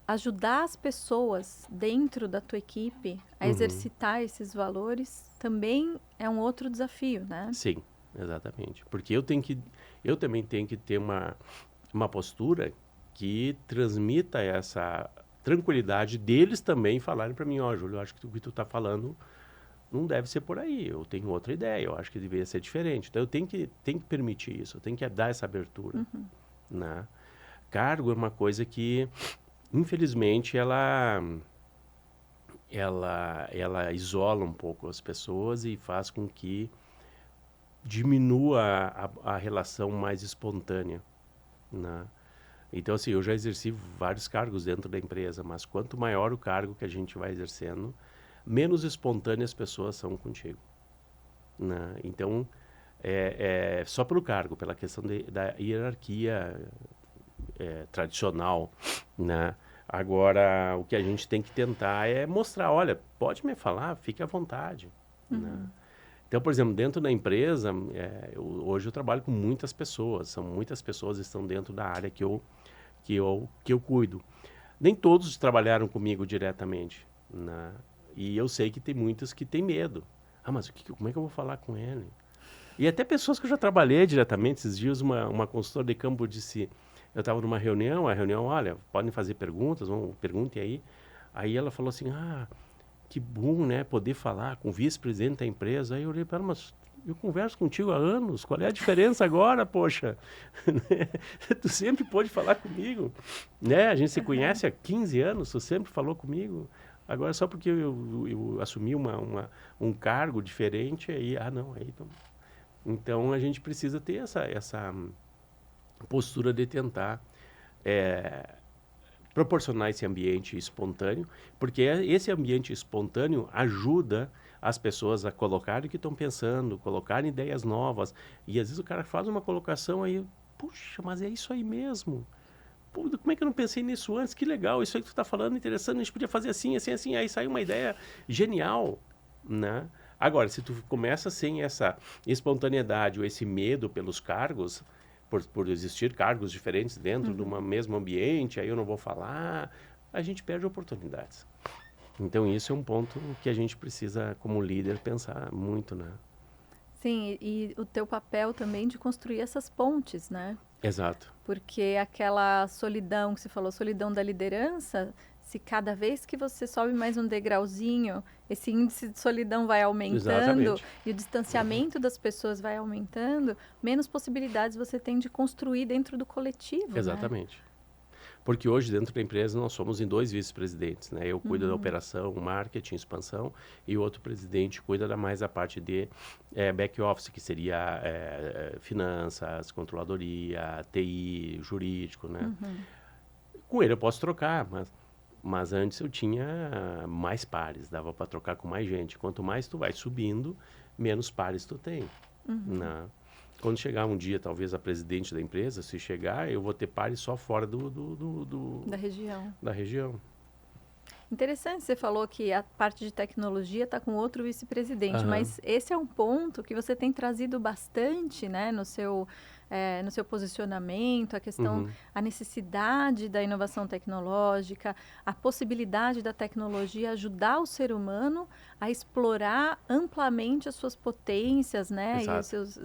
Ajudar as pessoas dentro da tua equipe a exercitar esses valores também é um outro desafio, né? Sim, exatamente. Porque eu também tenho que ter uma postura que transmita essa tranquilidade deles também falarem para mim, Júlio, eu acho que o que tu está falando não deve ser por aí, eu tenho outra ideia, eu acho que deveria ser diferente. Então, eu tenho que permitir isso, eu tenho que dar essa abertura, né? Cargo é uma coisa que, infelizmente, ela isola um pouco as pessoas e faz com que diminua a relação mais espontânea, né? Então, assim, eu já exerci vários cargos dentro da empresa, mas quanto maior o cargo que a gente vai exercendo, menos espontâneas as pessoas são contigo, né? Então, só pelo cargo, pela questão da hierarquia tradicional, né? Agora, o que a gente tem que tentar é mostrar, olha, pode me falar, fique à vontade, né? Então, por exemplo, dentro da empresa, hoje eu trabalho com muitas pessoas, muitas pessoas estão dentro da área que eu cuido. Nem todos trabalharam comigo diretamente, né? E eu sei que tem muitos que têm medo. Mas como é que eu vou falar com ele? E até pessoas que eu já trabalhei diretamente. Esses dias uma consultora de campo disse, eu estava numa reunião, olha, podem fazer perguntas, perguntem aí. Aí ela falou assim, que bom, né, poder falar com o vice-presidente da empresa. Aí eu olhei para ela, mas eu converso contigo há anos, qual é a diferença agora, poxa? Tu sempre pode falar comigo, né? A gente se conhece há 15 anos, tu sempre falou comigo. Agora só porque eu assumi um cargo diferente, aí, não, aí... Então a gente precisa ter essa postura de tentar proporcionar esse ambiente espontâneo, porque esse ambiente espontâneo ajuda as pessoas a colocarem o que estão pensando, colocarem ideias novas. E às vezes o cara faz uma colocação aí, puxa, mas é isso aí mesmo. Pô, como é que eu não pensei nisso antes? Que legal, isso aí que tu está falando, interessante, a gente podia fazer assim, assim, assim. Aí sai uma ideia genial, né? Agora, se tu começa sem essa espontaneidade ou esse medo pelos cargos, por existir cargos diferentes dentro de um mesmo ambiente, aí eu não vou falar, a gente perde oportunidades. Então, isso é um ponto que a gente precisa, como líder, pensar muito, né? Sim, e o teu papel também de construir essas pontes, né? Exato. Porque aquela solidão que você falou, solidão da liderança, se cada vez que você sobe mais um degrauzinho, esse índice de solidão vai aumentando. Exatamente. E o distanciamento das pessoas vai aumentando, menos possibilidades você tem de construir dentro do coletivo, Exatamente. Né? Porque hoje, dentro da empresa, nós somos em 2 vice-presidentes, né? Eu cuido da operação, marketing, expansão, e o outro presidente cuida da parte de back-office, que seria finanças, controladoria, TI, jurídico, né? Com ele eu posso trocar, mas antes eu tinha mais pares, dava para trocar com mais gente. Quanto mais tu vai subindo, menos pares tu tem, né? Quando chegar um dia, talvez, a presidente da empresa, se chegar, eu vou ter pares só fora da região. Da região. Interessante, você falou que a parte de tecnologia está com outro vice-presidente, mas esse é um ponto que você tem trazido bastante, né, no seu posicionamento, a questão, a necessidade da inovação tecnológica, a possibilidade da tecnologia ajudar o ser humano a explorar amplamente as suas potências, né, Exato. e os seus...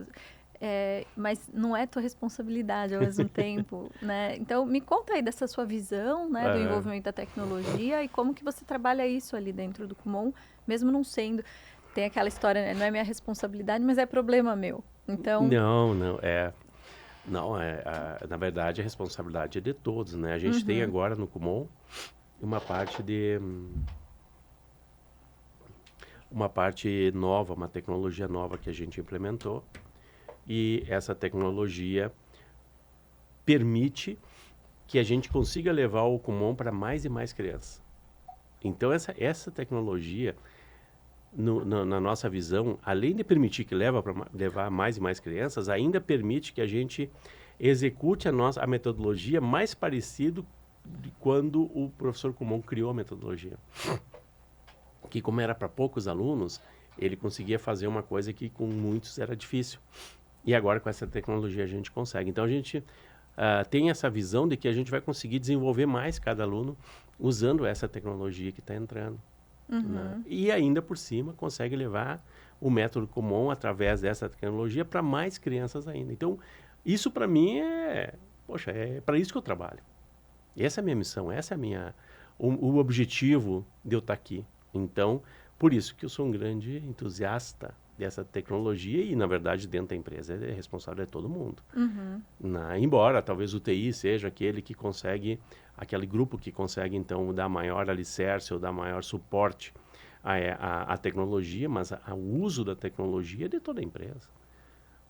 mas não é tua responsabilidade ao mesmo tempo, né? Então, me conta aí dessa sua visão, né, do envolvimento da tecnologia e como que você trabalha isso ali dentro do Kumon, mesmo não sendo... Tem aquela história, né? Não é minha responsabilidade, mas é problema meu. Então... Não, na verdade, a responsabilidade é de todos, né? A gente tem agora no Kumon uma parte nova, uma tecnologia nova que a gente implementou. E essa tecnologia permite que a gente consiga levar o Kumon para mais e mais crianças. Então, essa tecnologia, na nossa visão, além de permitir que levar mais e mais crianças, ainda permite que a gente execute a metodologia mais parecido de quando o professor Kumon criou a metodologia. Que, como era para poucos alunos, ele conseguia fazer uma coisa que com muitos era difícil. E agora, com essa tecnologia, a gente consegue. Então, a gente tem essa visão de que a gente vai conseguir desenvolver mais cada aluno usando essa tecnologia que está entrando. Né? E ainda por cima, consegue levar o método Kumon, através dessa tecnologia, para mais crianças ainda. Então, isso para mim é para isso que eu trabalho. Essa é a minha missão, essa é o objetivo de eu estar aqui. Então, por isso que eu sou um grande entusiasta dessa tecnologia e, na verdade, dentro da empresa é responsável de todo mundo. Embora talvez o TI seja aquele grupo que consegue, então, dar maior alicerce ou dar maior suporte à tecnologia, mas o uso da tecnologia é de toda a empresa.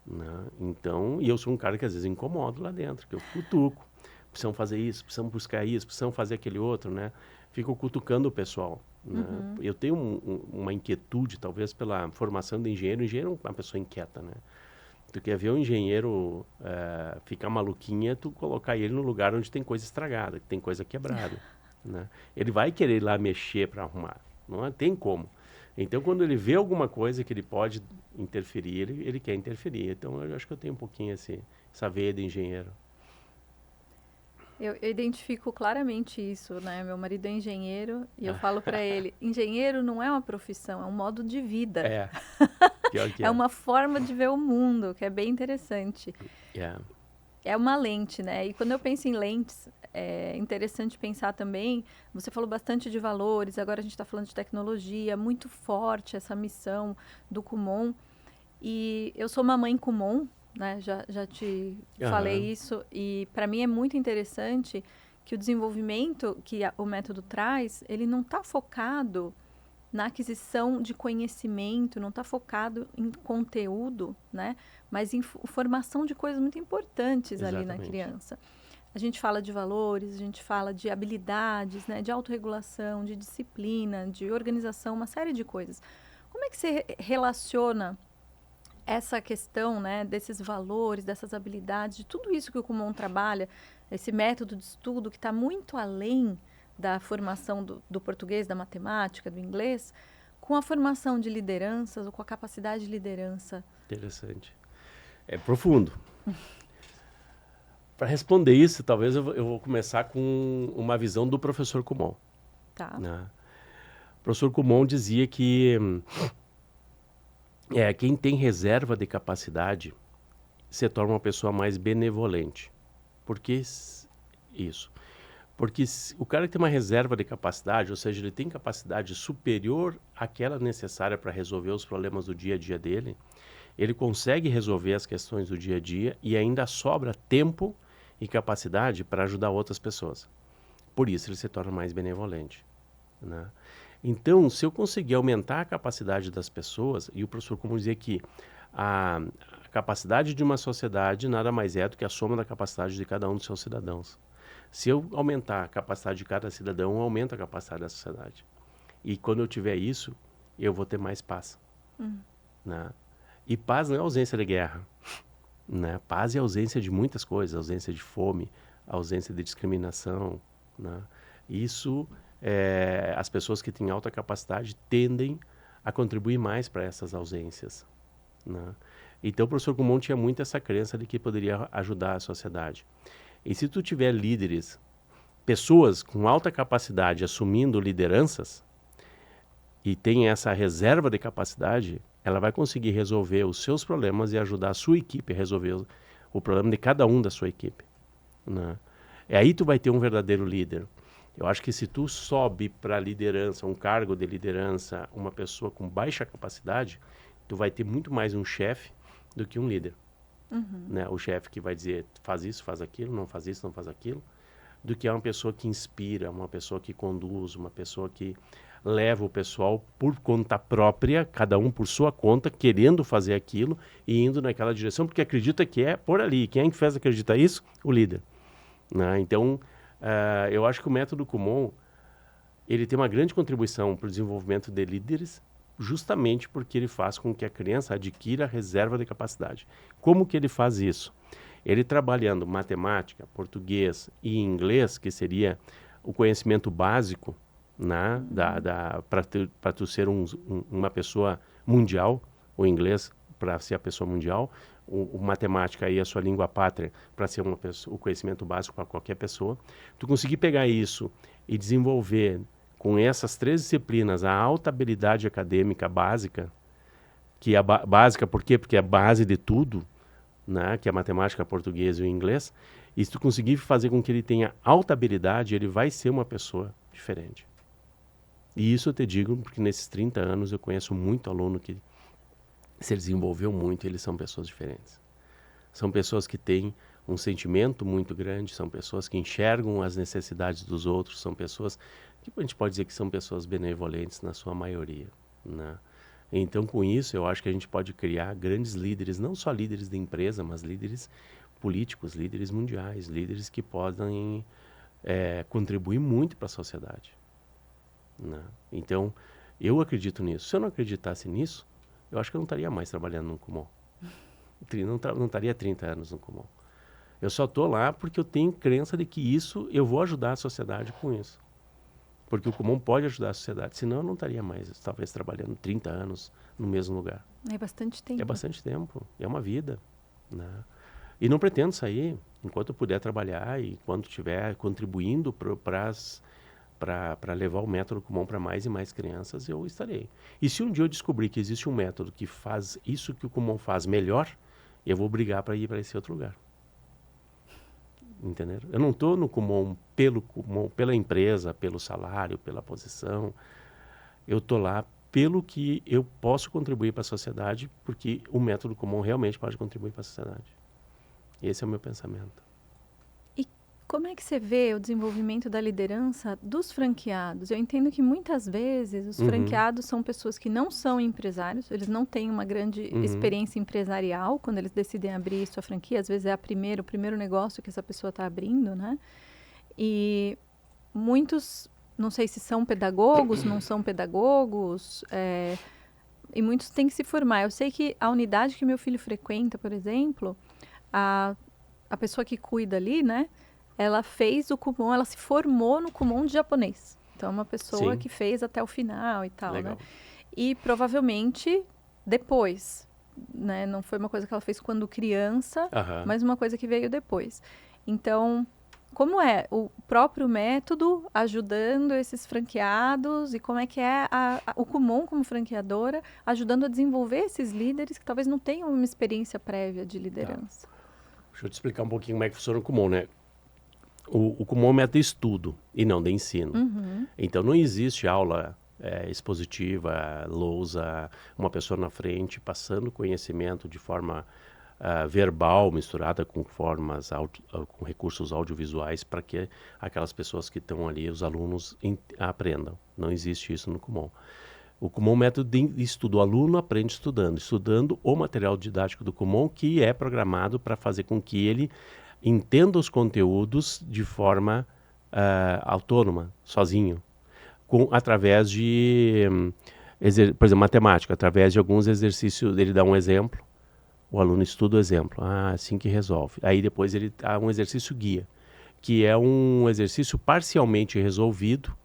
Né? Então, e eu sou um cara que às vezes incomodo lá dentro, que eu cutuco. Precisam fazer isso, precisam buscar isso, precisam fazer aquele outro, né? Fico cutucando o pessoal. Né? Eu tenho uma inquietude, talvez, pela formação de engenheiro. O engenheiro é uma pessoa inquieta, né? Tu quer ver o engenheiro ficar maluquinho, tu colocar ele no lugar onde tem coisa estragada, que tem coisa quebrada. Né? Ele vai querer ir lá mexer para arrumar. Não tem como. Então, quando ele vê alguma coisa que ele pode interferir, ele quer interferir. Então, eu acho que eu tenho um pouquinho essa veia de engenheiro. Eu identifico claramente isso, né? Meu marido é engenheiro e eu falo para ele, engenheiro não é uma profissão, é um modo de vida. É, pior que É é. uma forma de ver o mundo, que é bem interessante. É, É uma lente, né? E quando eu penso em lentes, é interessante pensar também. Você falou bastante de valores, agora a gente está falando de tecnologia, muito forte essa missão do Kumon. E eu sou uma mãe Kumon, né? Já te falei aham, isso. E para mim é muito interessante que o desenvolvimento que o método traz, ele não está focado na aquisição de conhecimento, não está focado em conteúdo, né? Mas em formação de coisas muito importantes ali na exatamente. criança. A gente fala de valores, a gente fala de habilidades, né? De autorregulação, de disciplina, de organização, uma série de coisas. Como é que você relaciona essa questão, né, desses valores, dessas habilidades, de tudo isso que o Kumon trabalha, esse método de estudo que está muito além da formação do português, da matemática, do inglês, com a formação de lideranças ou com a capacidade de liderança? Interessante. É profundo. Para responder isso, talvez eu vou começar com uma visão do professor Kumon, Tá. né? O professor Kumon dizia que quem tem reserva de capacidade se torna uma pessoa mais benevolente. Por que isso? Porque o cara que tem uma reserva de capacidade, ou seja, ele tem capacidade superior àquela necessária para resolver os problemas do dia a dia dele, ele consegue resolver as questões do dia a dia e ainda sobra tempo e capacidade para ajudar outras pessoas. Por isso ele se torna mais benevolente, né? Então, se eu conseguir aumentar a capacidade das pessoas, e o professor como dizia que a capacidade de uma sociedade nada mais é do que a soma da capacidade de cada um dos seus cidadãos. Se eu aumentar a capacidade de cada cidadão, eu aumento a capacidade da sociedade. E quando eu tiver isso, eu vou ter mais paz, né? E paz não é ausência de guerra, né? Paz é ausência de muitas coisas, ausência de fome, ausência de discriminação, né? Isso, as pessoas que têm alta capacidade tendem a contribuir mais para essas ausências, né? Então o professor Kumon tinha muito essa crença de que poderia ajudar a sociedade. E se tu tiver líderes, pessoas com alta capacidade assumindo lideranças e tem essa reserva de capacidade, ela vai conseguir resolver os seus problemas e ajudar a sua equipe a resolver o problema de cada um da sua equipe, né? E aí tu vai ter um verdadeiro líder. Eu acho que se tu sobe para liderança, um cargo de liderança, uma pessoa com baixa capacidade, tu vai ter muito mais um chefe do que um líder, né? O chefe que vai dizer faz isso, faz aquilo, não faz isso, não faz aquilo, do que uma pessoa que inspira, uma pessoa que conduz, uma pessoa que leva o pessoal por conta própria, cada um por sua conta, querendo fazer aquilo e indo naquela direção, porque acredita que é por ali. Quem é que faz acreditar isso? O líder, né? Então, eu acho que o método Kumon, ele tem uma grande contribuição para o desenvolvimento de líderes, justamente porque ele faz com que a criança adquira a reserva de capacidade. Como que ele faz isso? Ele trabalhando matemática, português e inglês, que seria o conhecimento básico, né, para tu ser uma pessoa mundial, o inglês para ser a pessoa mundial, o matemática aí a sua língua pátria para ser o conhecimento básico para qualquer pessoa. Tu conseguir pegar isso e desenvolver com essas 3 disciplinas a alta habilidade acadêmica básica, que é básica por quê? Porque é a base de tudo, né, que é a matemática, português e o inglês, e se tu conseguir fazer com que ele tenha alta habilidade, ele vai ser uma pessoa diferente. E isso eu te digo porque nesses 30 anos eu conheço muito aluno que se desenvolveu muito, eles são pessoas diferentes. São pessoas que têm um sentimento muito grande, são pessoas que enxergam as necessidades dos outros, são pessoas que a gente pode dizer que são pessoas benevolentes na sua maioria, né? Então, com isso, eu acho que a gente pode criar grandes líderes, não só líderes de empresa, mas líderes políticos, líderes mundiais, líderes que podem contribuir muito para a sociedade, né? Então, eu acredito nisso. Se eu não acreditasse nisso, eu acho que eu não estaria mais trabalhando no Kumon. Não estaria 30 anos no Kumon. Eu só estou lá porque eu tenho crença de que isso, eu vou ajudar a sociedade com isso. Porque o Kumon pode ajudar a sociedade. Senão eu não estaria mais, talvez, trabalhando 30 anos no mesmo lugar. É bastante tempo. É bastante tempo. É uma vida, né? E não pretendo sair. Enquanto eu puder trabalhar e quando estiver contribuindo para levar o método Kumon para mais e mais crianças, eu estarei. E se um dia eu descobrir que existe um método que faz isso que o Kumon faz melhor, eu vou brigar para ir para esse outro lugar. Entendeu? Eu não estou no Kumon pela empresa, pelo salário, pela posição. Eu estou lá pelo que eu posso contribuir para a sociedade, porque o método Kumon realmente pode contribuir para a sociedade. Esse é o meu pensamento. E como é que você vê o desenvolvimento da liderança dos franqueados? Eu entendo que muitas vezes os franqueados são pessoas que não são empresários, eles não têm uma grande experiência empresarial quando eles decidem abrir sua franquia. Às vezes é o primeiro negócio que essa pessoa está abrindo, né? E muitos, não sei se são pedagogos, não são pedagogos, e muitos têm que se formar. Eu sei que a unidade que meu filho frequenta, por exemplo, a pessoa que cuida ali, né? Ela fez o Kumon, ela se formou no Kumon de japonês. Então, é uma pessoa Sim. que fez até o final e tal, Legal. né? E provavelmente depois, né? Não foi uma coisa que ela fez quando criança, mas uma coisa que veio depois. Então, como é o próprio método ajudando esses franqueados e como é que é o Kumon como franqueadora ajudando a desenvolver esses líderes que talvez não tenham uma experiência prévia de liderança? Deixa eu te explicar um pouquinho como é que funciona o Kumon, né? O Kumon é um método de estudo e não de ensino. Então, não existe aula expositiva, lousa, uma pessoa na frente passando conhecimento de forma verbal misturada com com recursos audiovisuais para que aquelas pessoas que estão ali, os alunos, aprendam. Não existe isso no Kumon. O Kumon é um método de estudo. O aluno aprende estudando o material didático do Kumon, que é programado para fazer com que ele entenda os conteúdos de forma autônoma, sozinho, através de, por exemplo, matemática, através de alguns exercícios. Ele dá um exemplo, o aluno estuda o exemplo, assim que resolve. Aí depois ele dá um exercício guia, que é um exercício parcialmente resolvido,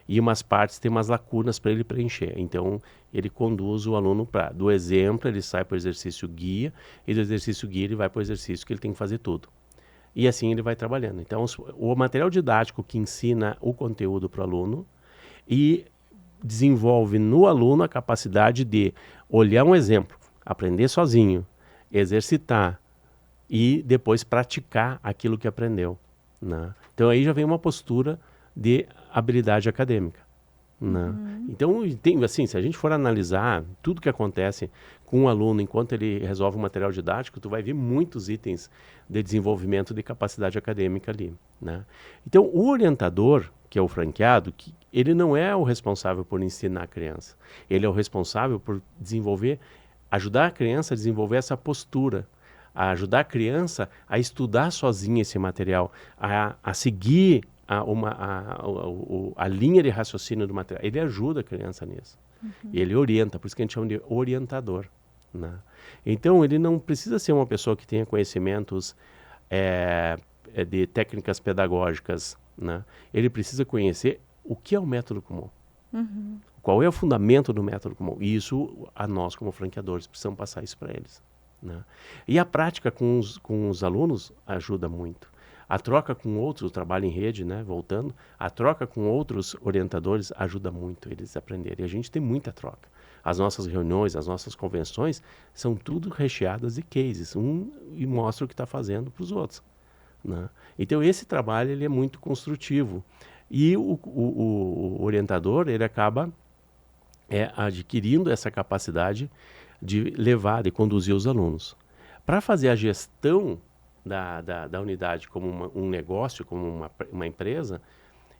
e umas partes tem umas lacunas para ele preencher. Então, ele conduz o aluno do exemplo, ele sai para o exercício guia, e do exercício guia ele vai para o exercício que ele tem que fazer tudo. E assim ele vai trabalhando. Então, o material didático que ensina o conteúdo para o aluno e desenvolve no aluno a capacidade de olhar um exemplo, aprender sozinho, exercitar e depois praticar aquilo que aprendeu, né? Então, aí já vem uma postura de habilidade acadêmica, né? Então, assim, se a gente for analisar tudo que acontece com um aluno enquanto ele resolve o material didático, tu vai ver muitos itens de desenvolvimento de capacidade acadêmica ali, né? Então, o orientador, que é o franqueado, ele não é o responsável por ensinar a criança. Ele é o responsável por ajudar a criança a desenvolver essa postura, a ajudar a criança a estudar sozinha esse material, a seguir a linha de raciocínio do material. Ele ajuda a criança nisso. Ele orienta, por isso que a gente chama de orientador, né? Então, ele não precisa ser uma pessoa que tenha conhecimentos de técnicas pedagógicas, né? Ele precisa conhecer o que é o método Kumon. Qual é o fundamento do método Kumon. E isso, nós, como franqueadores, precisamos passar isso para eles, né? E a prática com os alunos ajuda muito. A troca com outros, o trabalho em rede, né, voltando, a troca com outros orientadores ajuda muito eles a aprenderem. E a gente tem muita troca. As nossas reuniões, as nossas convenções, são tudo recheadas de cases. E mostra o que está fazendo para os outros, né? Então, esse trabalho ele é muito construtivo. E o orientador, ele acaba adquirindo essa capacidade de levar, de conduzir os alunos. Para fazer a gestão da unidade como um negócio, como uma empresa,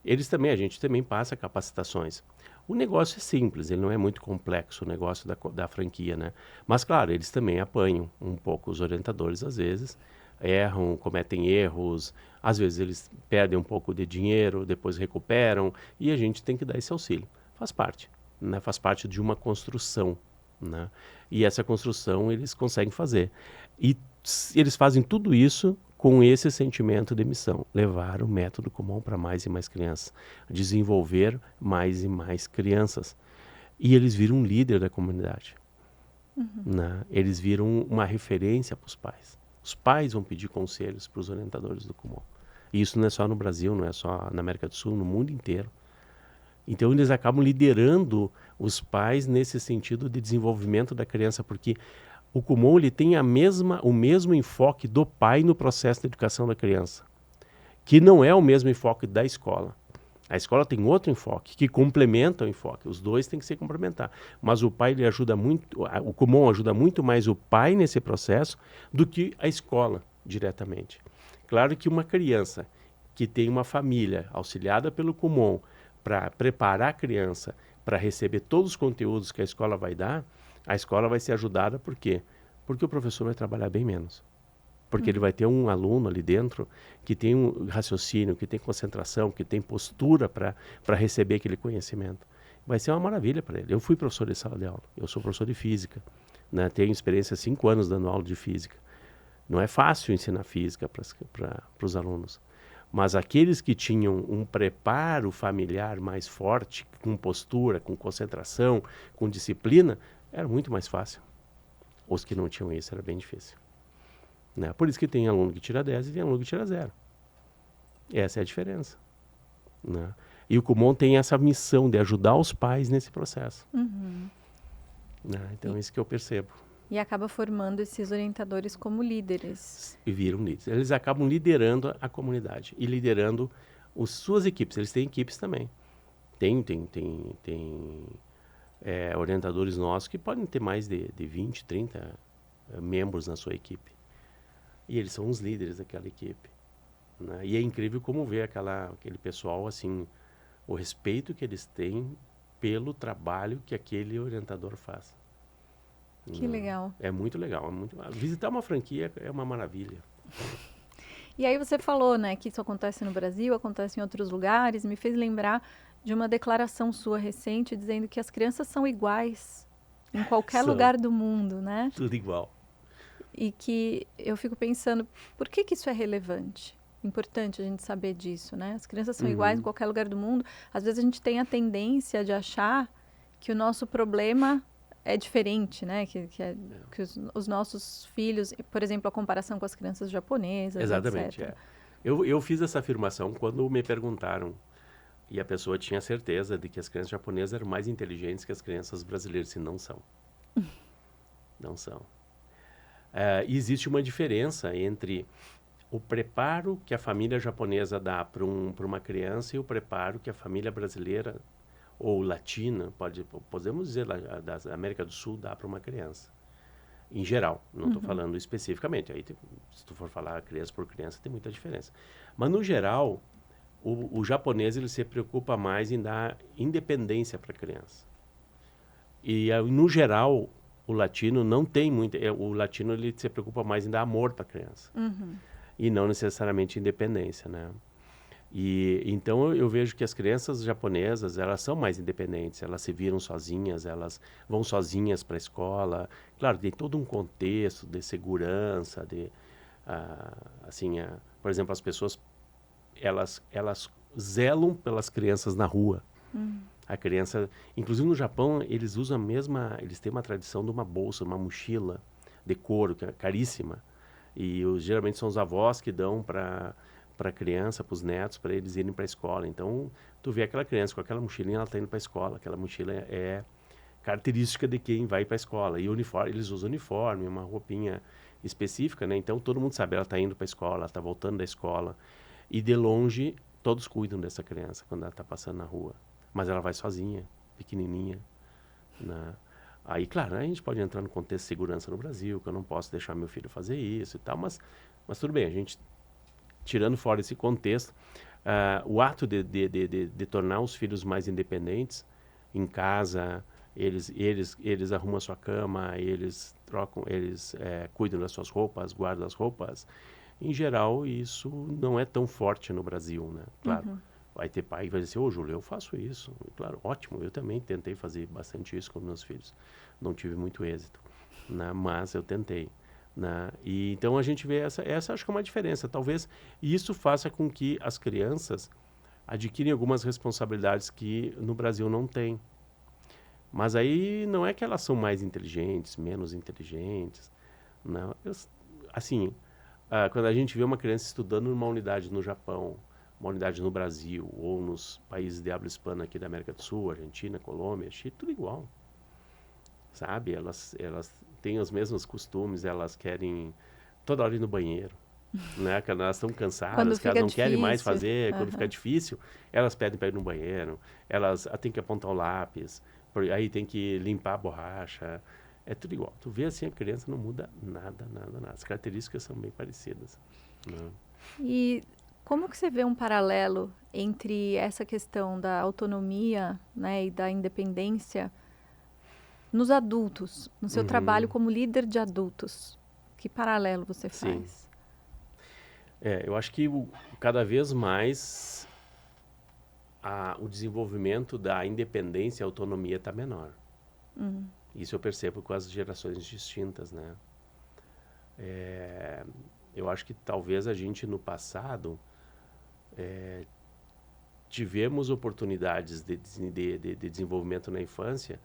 a gente também passa capacitações. O negócio é simples, ele não é muito complexo, o negócio da franquia, né? Mas, claro, eles também apanham um pouco, os orientadores, às vezes, erram, cometem erros, às vezes eles perdem um pouco de dinheiro, depois recuperam, e a gente tem que dar esse auxílio. Faz parte, né? Faz parte de uma construção, né? E essa construção eles conseguem fazer. E eles fazem tudo isso com esse sentimento de missão, levar o método Kumon para mais e mais crianças, desenvolver mais e mais crianças. E eles viram um líder da comunidade, né? Eles viram uma referência para os pais. Os pais vão pedir conselhos para os orientadores do Kumon. E isso não é só no Brasil, não é só na América do Sul, no mundo inteiro. Então eles acabam liderando os pais nesse sentido de desenvolvimento da criança, porque o Kumon ele tem o mesmo enfoque do pai no processo de educação da criança, que não é o mesmo enfoque da escola. A escola tem outro enfoque, que complementa o enfoque. Os dois têm que se complementar. Mas o pai ele ajuda muito, o Kumon ajuda muito mais o pai nesse processo do que a escola diretamente. Claro que uma criança que tem uma família auxiliada pelo Kumon para preparar a criança para receber todos os conteúdos que a escola vai dar, a escola vai ser ajudada por quê? Porque o professor vai trabalhar bem menos. Porque ele vai ter um aluno ali dentro que tem um raciocínio, que tem concentração, que tem postura para receber aquele conhecimento. Vai ser uma maravilha para ele. Eu fui professor de sala de aula, eu sou professor de física, né? Tenho experiência há 5 anos dando aula de física. Não é fácil ensinar física para os alunos. Mas aqueles que tinham um preparo familiar mais forte, com postura, com concentração, com disciplina, era muito mais fácil. Os que não tinham isso era bem difícil. Né? Por isso que tem aluno que tira 10 e tem aluno que tira 0. Essa é a diferença. Né? E o Kumon tem essa missão de ajudar os pais nesse processo. Né? Então é isso que eu percebo. E acaba formando esses orientadores como líderes. E viram líderes. Eles acabam liderando a comunidade e liderando suas equipes. Eles têm equipes também. Tem orientadores nossos que podem ter mais de 20, 30 membros na sua equipe. E eles são os líderes daquela equipe. Né? E é incrível como ver aquele pessoal, assim, o respeito que eles têm pelo trabalho que aquele orientador faz. Que legal. É muito legal. Visitar uma franquia é uma maravilha. E aí você falou, né, que isso acontece no Brasil, acontece em outros lugares, me fez lembrar de uma declaração sua recente dizendo que as crianças são iguais em qualquer lugar do mundo, né? Tudo igual. E que eu fico pensando, por que isso é relevante? Importante a gente saber disso, né? As crianças são iguais em qualquer lugar do mundo. Às vezes a gente tem a tendência de achar que o nosso problema é diferente, né? Que os nossos filhos, por exemplo, a comparação com as crianças japonesas, exatamente, etc. Eu fiz essa afirmação quando me perguntaram e a pessoa tinha certeza de que as crianças japonesas eram mais inteligentes que as crianças brasileiras, e não são. Não são. Existe uma diferença entre o preparo que a família japonesa dá para uma criança e o preparo que a família brasileira ou latina, podemos dizer da América do Sul, dá para uma criança. Em geral, não estou falando especificamente. Aí, se tu for falar criança por criança, tem muita diferença. Mas, no geral, o japonês ele se preocupa mais em dar independência para a criança. E, no geral, o latino não tem muito. O latino ele se preocupa mais em dar amor para a criança. E não necessariamente independência, né? E então eu vejo que as crianças japonesas, elas são mais independentes, elas se viram sozinhas, elas vão sozinhas para a escola. Claro, tem todo um contexto de segurança, por exemplo, as pessoas elas zelam pelas crianças na rua. A criança, inclusive no Japão, eles usam eles têm uma tradição de uma bolsa, uma mochila de couro, que é caríssima. E geralmente são os avós que dão para a criança, para os netos, para eles irem para a escola. Então, tu vê aquela criança com aquela mochilinha, ela está indo para a escola. Aquela mochila é característica de quem vai para a escola. E eles usam uniforme, uma roupinha específica, né? Então, todo mundo sabe, ela está indo para a escola, ela está voltando da escola. E de longe, todos cuidam dessa criança quando ela está passando na rua. Mas ela vai sozinha, pequenininha, né? Aí, claro, a gente pode entrar no contexto de segurança no Brasil, que eu não posso deixar meu filho fazer isso e tal, mas tudo bem, a gente, tirando fora esse contexto, o ato de tornar os filhos mais independentes em casa, eles arrumam a sua cama, eles cuidam das suas roupas, guardam as roupas. Em geral, isso não é tão forte no Brasil, né? Claro. Vai ter pai que vai dizer, Júlio, eu faço isso. E, claro, ótimo, eu também tentei fazer bastante isso com meus filhos. Não tive muito êxito, né? Mas eu tentei. Né? E, então a gente vê essa acho que é uma diferença. Talvez isso faça com que as crianças adquirem algumas responsabilidades que no Brasil não tem. Mas aí não é que elas são mais inteligentes, menos inteligentes. Não. Assim, quando a gente vê uma criança estudando numa unidade no Japão, uma unidade no Brasil, ou nos países de habla hispana aqui da América do Sul, Argentina, Colômbia, Chile, tudo igual, sabe? Elas têm os mesmos costumes, elas querem toda hora ir no banheiro, né? Que elas estão Quando cansadas, que elas fica não querem mais difícil. fazer, quando fica Aham. difícil, elas pedem para ir no banheiro, elas têm que apontar o lápis, aí tem que limpar a borracha, é tudo igual. Tu vê assim, a criança não muda nada, nada, nada. As características são bem parecidas, né? E como que você vê um paralelo entre essa questão da autonomia, né, e da independência nos adultos, no seu trabalho Uhum, como líder de adultos? Que paralelo você sim. faz? Eu acho que cada vez mais o desenvolvimento da independência e autonomia está menor. Hum. Isso eu percebo com as gerações distintas, né? É, eu acho que talvez a gente no passado tivemos oportunidades de desenvolvimento na infância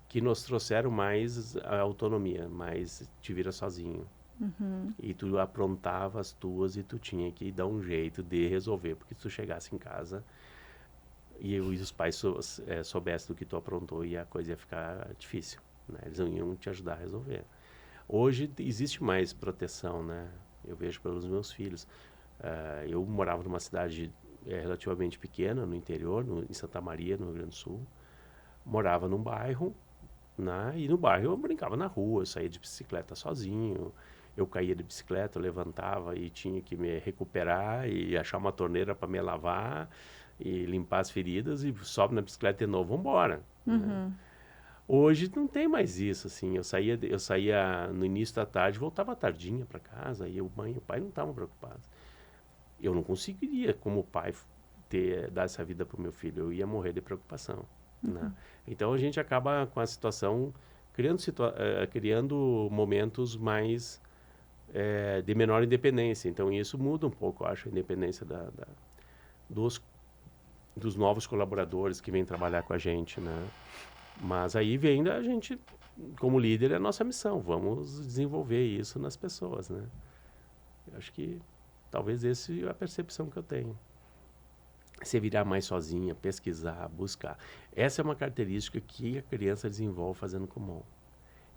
que nos trouxeram mais a autonomia, mais te vira sozinho. Uhum. E tu aprontava as tuas e tu tinha que dar um jeito de resolver, porque se tu chegasse em casa e os pais soubessem do que tu aprontou e a coisa ia ficar difícil, né? Eles não iam te ajudar a resolver. Hoje existe mais proteção, né? Eu vejo pelos meus filhos. Eu morava numa cidade relativamente pequena, no interior, em Santa Maria, no Rio Grande do Sul. Morava num bairro, né? E no bairro eu brincava na rua, eu saía de bicicleta sozinho. Eu caía de bicicleta, eu levantava e tinha que me recuperar e achar uma torneira para me lavar e limpar as feridas e sobe na bicicleta de novo, vamos embora, né? Uhum. Hoje não tem mais isso, assim. Eu saía no início da tarde, voltava à tardinha para casa, e mãe e o pai não estavam preocupados. Eu não conseguiria, como pai, dar essa vida para o meu filho. Eu ia morrer de preocupação, né? Então a gente acaba com a situação criando momentos mais de menor independência. Então isso muda um pouco, eu acho, a independência dos, dos novos colaboradores que vêm trabalhar com a gente, né? Mas aí vem da gente, como líder, é a nossa missão. Vamos desenvolver isso nas pessoas, né? Eu acho que talvez essa é a percepção que eu tenho. Se virar mais sozinha, pesquisar, buscar. Essa é uma característica que a criança desenvolve fazendo Kumon.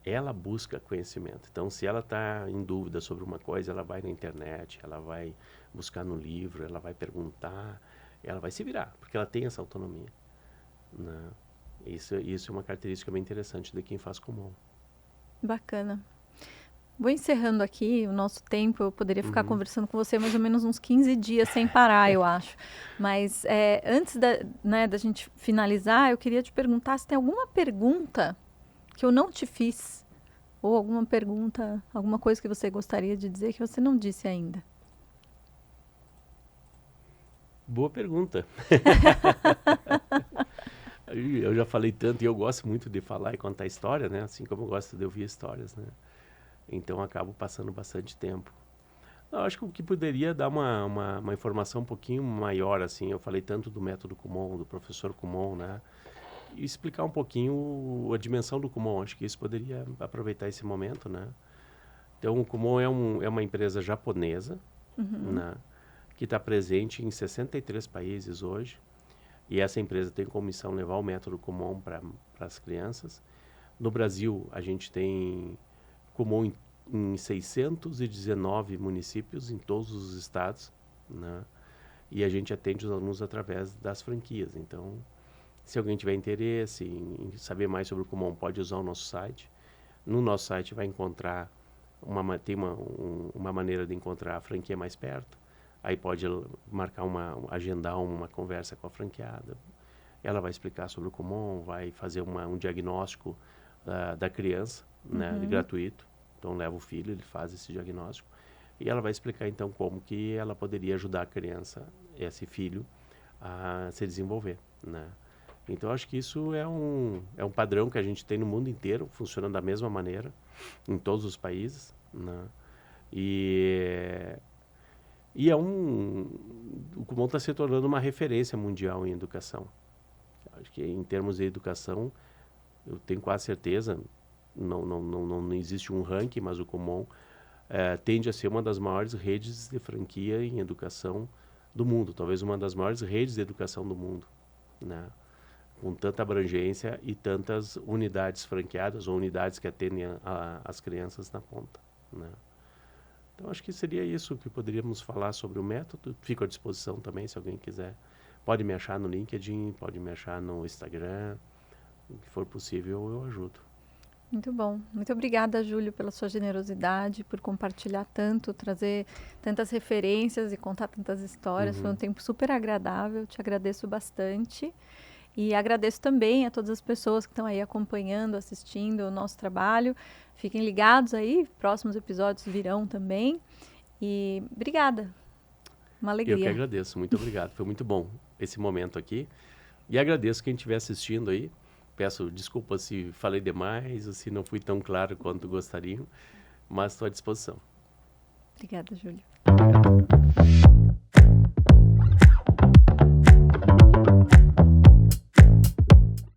Ela busca conhecimento. Então, se ela está em dúvida sobre uma coisa, ela vai na internet, ela vai buscar no livro, ela vai perguntar, ela vai se virar, porque ela tem essa autonomia, né? Isso é uma característica bem interessante de quem faz Kumon. Bacana. Vou encerrando aqui o nosso tempo. Eu poderia ficar Uhum. conversando com você mais ou menos uns 15 dias sem parar, eu acho. Mas antes da gente finalizar, eu queria te perguntar se tem alguma pergunta que eu não te fiz, ou alguma pergunta, alguma coisa que você gostaria de dizer que você não disse ainda. Boa pergunta. Eu já falei tanto e eu gosto muito de falar e contar história, né? Assim como eu gosto de ouvir histórias, né? Então acabo passando bastante tempo. Eu acho que o que poderia dar uma informação um pouquinho maior, assim, eu falei tanto do método Kumon, do professor Kumon, né? E explicar um pouquinho a dimensão do Kumon. Acho que isso poderia aproveitar esse momento, né? Então, o Kumon é uma empresa japonesa, Uhum. né? Que está presente em 63 países hoje. E essa empresa tem como missão levar o método Kumon para as crianças. No Brasil, a gente tem Kumon em 619 municípios, em todos os estados, né? E a gente atende os alunos através das franquias. Então, se alguém tiver interesse em saber mais sobre o Kumon, pode usar o nosso site. No nosso site vai encontrar tem uma maneira de encontrar a franquia mais perto. Aí pode agendar uma conversa com a franqueada. Ela vai explicar sobre o Kumon, vai fazer um diagnóstico da criança, né, Uhum. gratuito. Então leva o filho, ele faz esse diagnóstico. E ela vai explicar então como que ela poderia ajudar a criança, esse filho, a se desenvolver, né? Então acho que isso é um padrão que a gente tem no mundo inteiro, funcionando da mesma maneira, em todos os países, né? E, o Kumon está se tornando uma referência mundial em educação. Acho que em termos de educação, eu tenho quase certeza, não existe um ranking, mas o Kumon tende a ser uma das maiores redes de franquia em educação do mundo, talvez uma das maiores redes de educação do mundo, né? Com tanta abrangência e tantas unidades franqueadas ou unidades que atendem as crianças na ponta, né? Então, acho que seria isso que poderíamos falar sobre o método. Fico à disposição também, se alguém quiser. Pode me achar no LinkedIn, pode me achar no Instagram. O que for possível, eu ajudo. Muito bom. Muito obrigada, Júlio, pela sua generosidade, por compartilhar tanto, trazer tantas referências e contar tantas histórias. Foi um tempo super agradável. Te agradeço bastante. E agradeço também a todas as pessoas que estão aí acompanhando, assistindo o nosso trabalho. Fiquem ligados aí, próximos episódios virão também. E obrigada. Uma alegria. Eu que agradeço, muito obrigado. Foi muito bom esse momento aqui. E agradeço quem estiver assistindo aí. Peço desculpas se falei demais ou se não fui tão claro quanto gostariam, mas estou à disposição. Obrigada, Júlio.